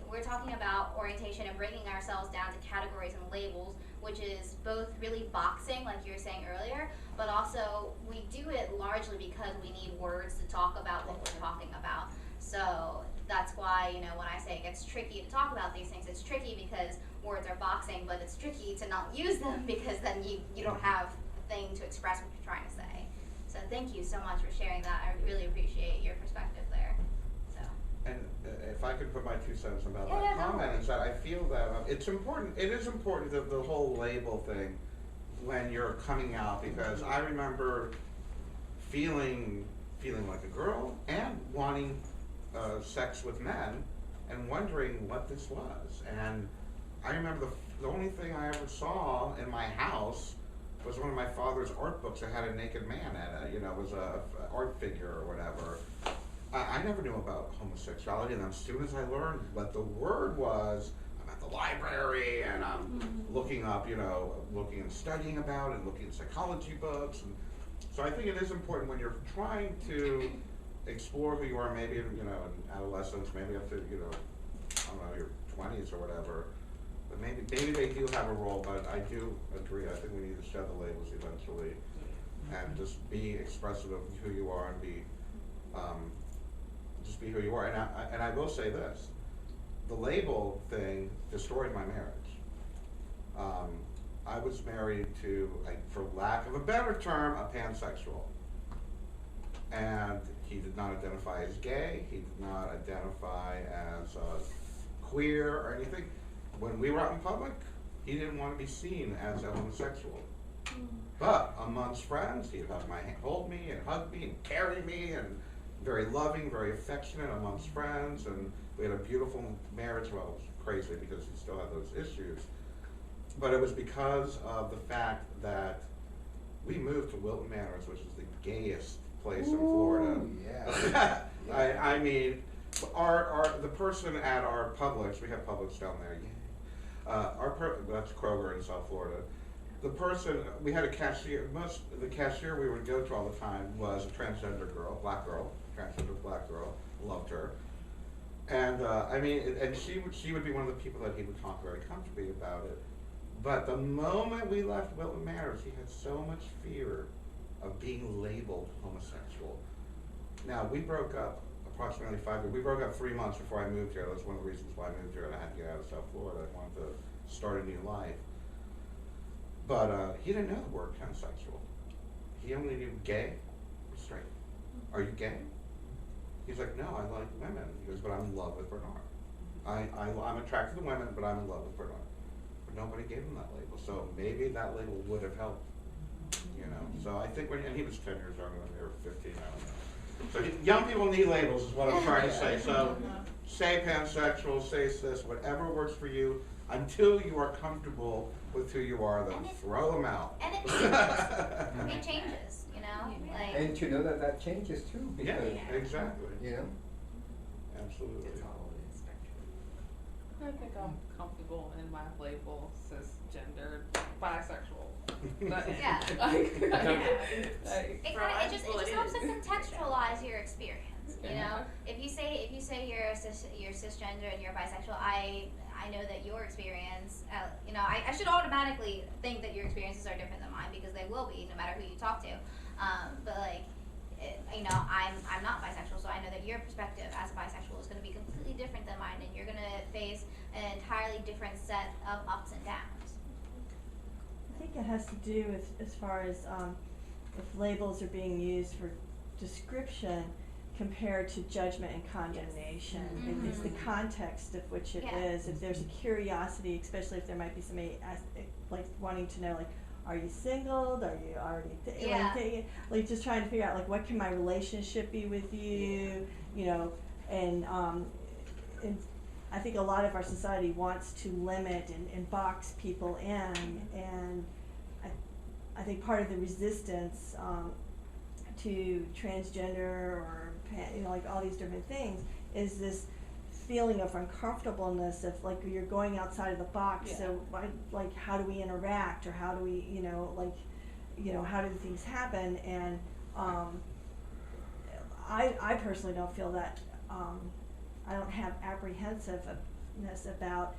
about orientation and breaking ourselves down to categories and labels, which is both really boxing, like you were saying earlier, but also we do it largely because we need words to talk about what we're talking about. So that's why, when I say it gets tricky to talk about these things, it's tricky because words are boxing, but it's tricky to not use them because then you don't have a thing to express what you're trying to say. So thank you so much for sharing that. I really appreciate your perspective there. So. And if I could put my 2 cents about Yeah, that no comment, worries. is that I feel that it is important that the whole label thing when you're coming out, because I remember feeling like a girl and wanting sex with men and wondering what this was. And I remember the only thing I ever saw in my house was one of my father's art books that had a naked man in it. It was a art figure or whatever. I never knew about homosexuality, and as soon as I learned what the word was, I'm at the library and I'm looking up, looking and studying about it, and looking at psychology books. And so I think it is important when you're trying to explore who you are, maybe in adolescence, maybe up to your 20s or whatever. But maybe they do have a role, but I do agree. I think we need to shed the labels eventually, and just be expressive of who you are and be. Just be who you are, and I will say this: the label thing destroyed my marriage. I was married to, for lack of a better term, a pansexual, and he did not identify as gay. He did not identify as queer or anything. When we were out in public, he didn't want to be seen as a homosexual. But amongst friends, he'd hold me and hug me and carry me, and very loving, very affectionate amongst friends, and we had a beautiful marriage. Well, it was crazy because he still had those issues. But it was because of the fact that we moved to Wilton Manors, which is the gayest place in Florida. Yeah. I mean, the person at our Publix, we have Publix down there. That's Kroger in South Florida. the person, we had a cashier, the cashier we would go to all the time was a transgender girl, transgender black girl, loved her. And and she would be one of the people that he would talk very comfortably about it. But the moment we left Wilton Manors, he had so much fear of being labeled homosexual. Now, we broke up approximately 5 years. We broke up 3 months before I moved here. That's one of the reasons why I moved here, and I had to get out of South Florida. I wanted to start a new life. But he didn't know the word transsexual. He only knew gay or straight. Are you gay? He's like, no, I like women. He goes, but I'm in love with Bernard. I'm attracted to women, but I'm in love with Bernard. But nobody gave him that label, so maybe that label would have helped, you know. So I think and he was 10 years younger than me, or 15, I don't know. So young people need labels is what I'm trying to say. So say pansexual, say this, whatever works for you, until you are comfortable with who you are, then throw them out. And it changes. It changes, you know? Like, And to know that changes too, Yeah, because, exactly. you know, Absolutely. It's all in the spectrum. I think I'm comfortable in my label, cisgender, bisexual. Yeah. It just helps to contextualize your experience. You know, if you say you're cisgender and you're bisexual, I know that your experience, you know, I should automatically think that your experiences are different than mine, because they will be no matter who you talk to. But like, you know, I'm not bisexual, so I know that your perspective as a bisexual is going to be completely different than mine, and you're going to face an entirely different set of ups and downs. I think it has to do with, as far as if labels are being used for description compared to judgment and condemnation. Mm-hmm. It's the context of which it is. If there's a curiosity, especially if there might be somebody like wanting to know, like, are you single? Are you already like just trying to figure out, like, what can my relationship be with you? You know, and I think a lot of our society wants to limit and box people in, and I think part of the resistance to transgender or, you know, like all these different things is this feeling of uncomfortableness of, like, you're going outside of the box. So like, how do we interact, or how do we, you know, like, you know, how do things happen? And I personally don't feel that. I don't have apprehensiveness about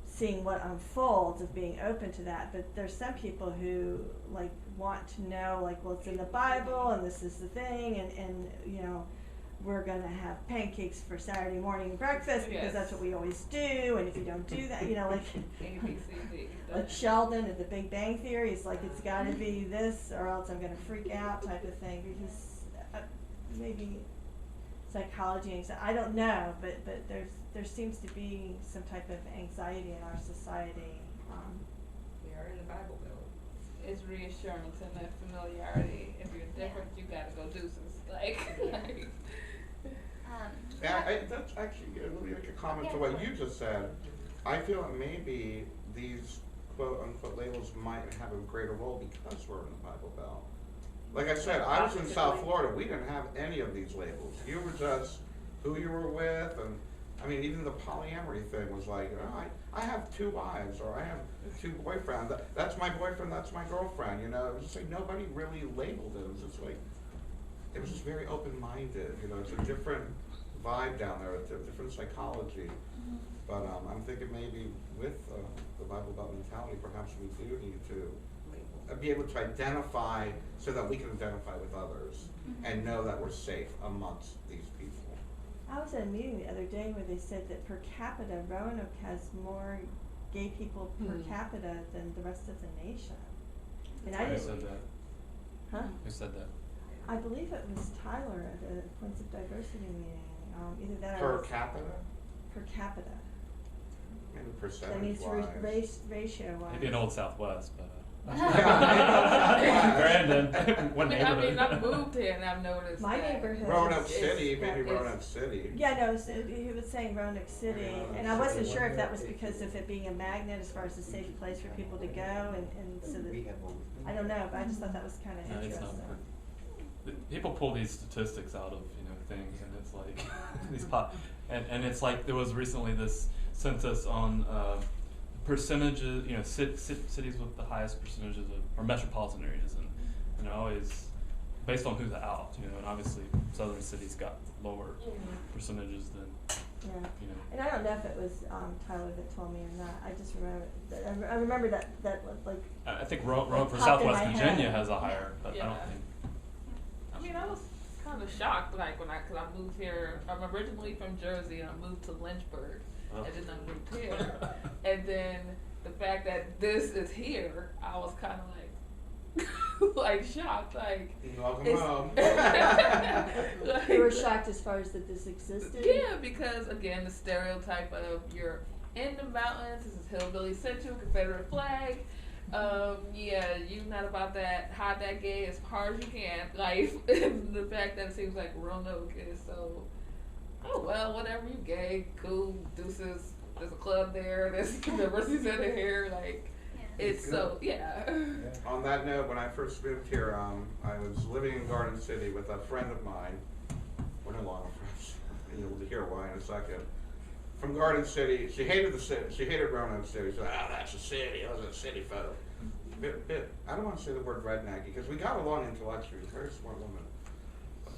seeing what unfolds, of being open to that. But there's some people who, like, want to know, like, well, it's in the Bible and this is the thing, and you know, we're gonna have pancakes for Saturday morning breakfast because that's what we always do, and if you don't do that, you know, like like Sheldon at The Big Bang Theory, it's like, it's gotta be this or else I'm gonna freak out type of thing, because maybe psychology, anxiety, I don't know, but there seems to be some type of anxiety in our society. We are in the Bible Belt. It's reassurance and that familiarity. If you're different, you gotta go deuces. That's actually, let me make a comment to what you just said. I feel that maybe these quote unquote labels might have a greater role because we're in the Bible Belt. Like I said, I was in South Florida. We didn't have any of these labels. You were just who you were with, and I mean, even the polyamory thing was like, oh, I have 2 wives, or I have 2 boyfriends. That's my boyfriend, that's my girlfriend. You know, it was just like nobody really labeled it. It was just like, it was just very open-minded. You know, it's a different vibe down there. It's a different psychology. But I'm thinking maybe with the Bible Belt mentality, perhaps we do need to be able to identify so that we can identify with others and know that we're safe amongst these people. I was at a meeting the other day where they said that per capita, Roanoke has more gay people per capita than the rest of the nation. And I Who didn't. said that? Huh? Who said that? I believe it was Tyler at the Points of Diversity meeting. Either that Per or capita? per capita. Maybe That means percentage-wise. ratio wise. Maybe an old Southwest, but. Yeah. Brandon, one I neighborhood. mean, I've moved here and I've noticed My that. neighborhood Roanoke is- City, is- maybe is- Roanoke City. Yeah, no, so he was saying Roanoke City, and I wasn't sure if that was because of it being a magnet as far as a safe place for people to go, and so that, I don't know, but I just thought that was kind of No, it's not. interesting. People pull these statistics out of things, and it's like these and it's like there was recently this census on percentages, you know, cities with the highest percentages of, or metropolitan areas, and they're always based on who's out, you know, and obviously southern cities got lower percentages than, Yeah. you know. And I don't know if it was Tyler that told me or not. I just remember I remember that like. I think Rome for popped in Southwest my Virginia head. has a higher, but I Yeah. don't think. I mean, I was kind of shocked, like, cause I moved here. I'm originally from Jersey, and I moved to Lynchburg, Oh. and then I moved here. And then the fact that this is here, I was kind of like, like shocked, like. Welcome it's- home. Like- You were shocked as far as that this existed? Yeah, because again, the stereotype of you're in the mountains, this is hillbilly central, Confederate flag. Yeah, you not about that, hide that gay as hard as you can life. And the fact that it seems like Roanoke is so, oh well, whatever, you gay, cool, deuces, there's a club there, there's University Center here, like, it's so, yeah. On that note, when I first moved here, I was living in Garden City with a friend of mine. We're no longer friends. You'll hear why in a second. From Garden City, she hated the city. She hated Roanoke City. She said, "Oh, that's a city. Those are city folk." I don't want to say the word redneck because we got along intellectually. She's a very smart woman.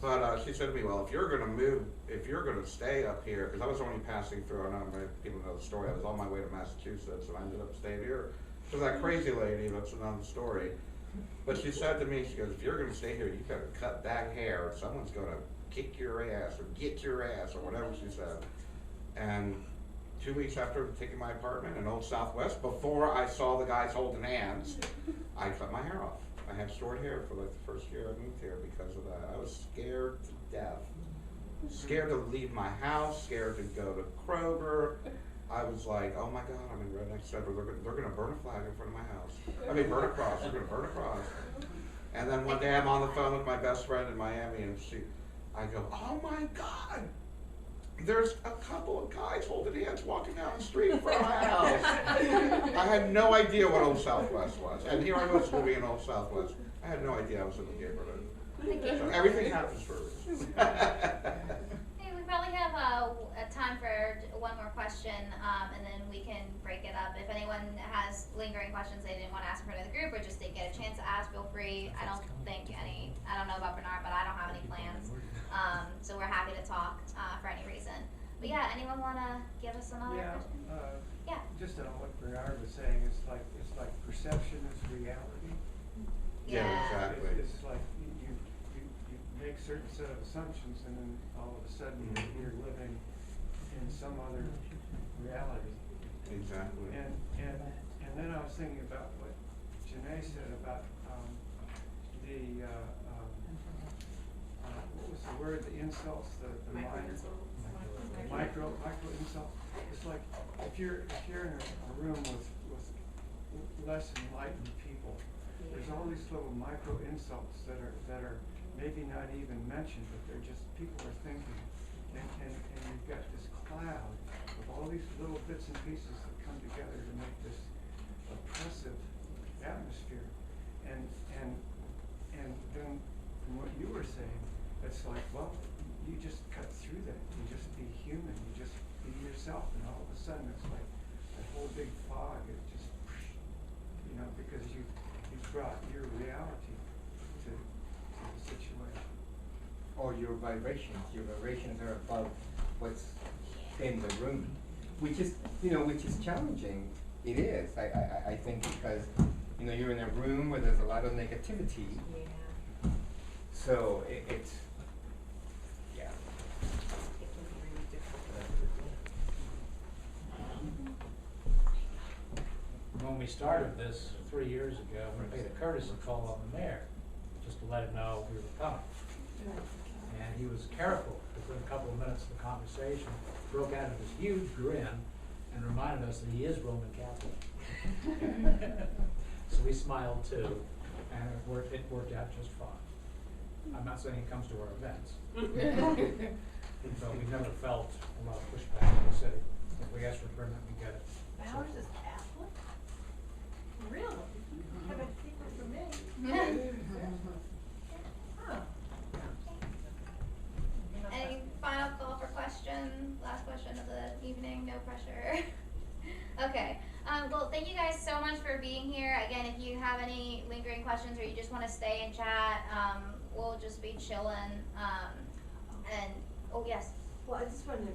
But she said to me, "Well, if you're going to move, if you're going to stay up here, because I was only passing through. I don't know if people know the story. I was on my way to Massachusetts, and I ended up staying here." So that crazy lady, that's another story. But she said to me, she goes, "If you're going to stay here, you better cut back hair, or someone's going to kick your ass or get your ass," or whatever she said. And 2 weeks after taking my apartment in Old Southwest, before I saw the guys holding hands, I cut my hair off. I had short hair for like the first year I moved here because of that. I was scared to death. Scared to leave my house, scared to go to Kroger. I was like, oh my God, I'm in Redneck Center. They're gonna burn a flag in front of my house. I mean, burn a cross. They're gonna burn a cross. And then one day I'm on the phone with my best friend in Miami, and I go, oh my God, there's a couple of guys holding hands walking down the street in front of my house. I had no idea what Old Southwest was, and here I was living in Old Southwest. I had no idea I was in the neighborhood. So everything happens for a reason. Hey, we probably have a time for one more question, and then we can break it up. If anyone has lingering questions they didn't want to ask in front of the group or just didn't get a chance to ask, feel free. I don't know about Bernard, but I don't have any plans. So we're happy to talk for any reason. But yeah, anyone want to give us another question? Yeah. Just on what Bernard was saying, it's like perception is reality. Yeah, exactly. It's like you make certain set of assumptions, and then all of a sudden you're living in some other reality. Exactly. And then I was thinking about what Jenae said about what was the word? The insults, the micro insults. It's like if you're in a room with less enlightened people, there's all these little micro insults that are maybe not even mentioned, but they're just people are thinking, and you've got this cloud of all these little bits and pieces that come together to make this oppressive atmosphere, and then from what you were saying, it's like, well, you just cut through that. You just be human. You just be yourself, and all of a sudden it's like that whole big fog. It just, because you brought your reality to the situation. Or your vibrations. Your vibrations are above what's in the room, which is challenging. It is. I think because you're in a room where there's a lot of negativity. Yeah. So it's. Yeah. It can be really difficult. When we started this 3 years ago, we made a courtesy call on the mayor, just to let him know we were coming. And he was careful. Within a couple of minutes of the conversation, broke out of this huge grin and reminded us that he is Roman Catholic. So we smiled too, and it worked out just fine. I'm not saying he comes to our events, but we've never felt a lot of pushback in the city. If we ask for a permit, we get it. Ours is Catholic? Really? Have a secret for me? Huh. Any final call for questions? Last question of the evening, no pressure. Okay. Well, being here. Again, if you have any lingering questions or you just want to stay and chat, we'll just be chilling. And oh yes. Well, I just wanted to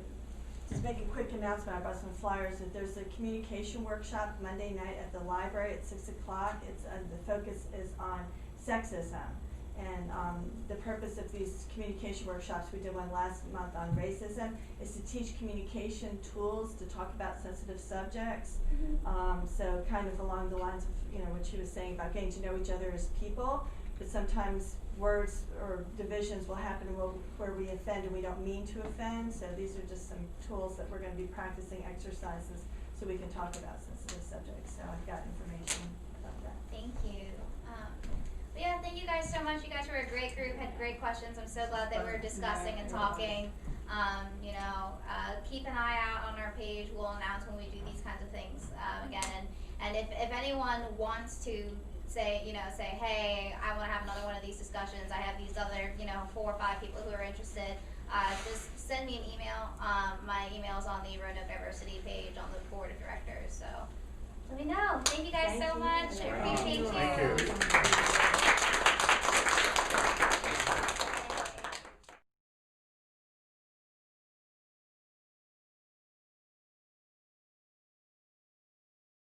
just make a quick announcement. I brought some flyers. That there's a communication workshop Monday night at the library at 6 o'clock. It's the focus is on sexism, and the purpose of these communication workshops, we did one last month on racism, is to teach communication tools to talk about sensitive subjects. So kind of along the lines of what she was saying about getting to know each other as people, but sometimes words or divisions will happen where we offend and we don't mean to offend. So these are just some tools that we're going to be practicing exercises so we can talk about sensitive subjects. So I've got information about that. Thank you. But yeah, thank you guys so much. You guys were a great group, had great questions. I'm so glad that we're discussing and talking. Keep an eye out on our page. We'll announce when we do these kinds of things again. And if anyone wants to say, hey, I want to have another one of these discussions. I have these other, 4 or 5 people who are interested. Just send me an email. My email is on the Roanoke Diversity page on the board of directors. So let me know. Thank you guys so much. I appreciate you. Thank you.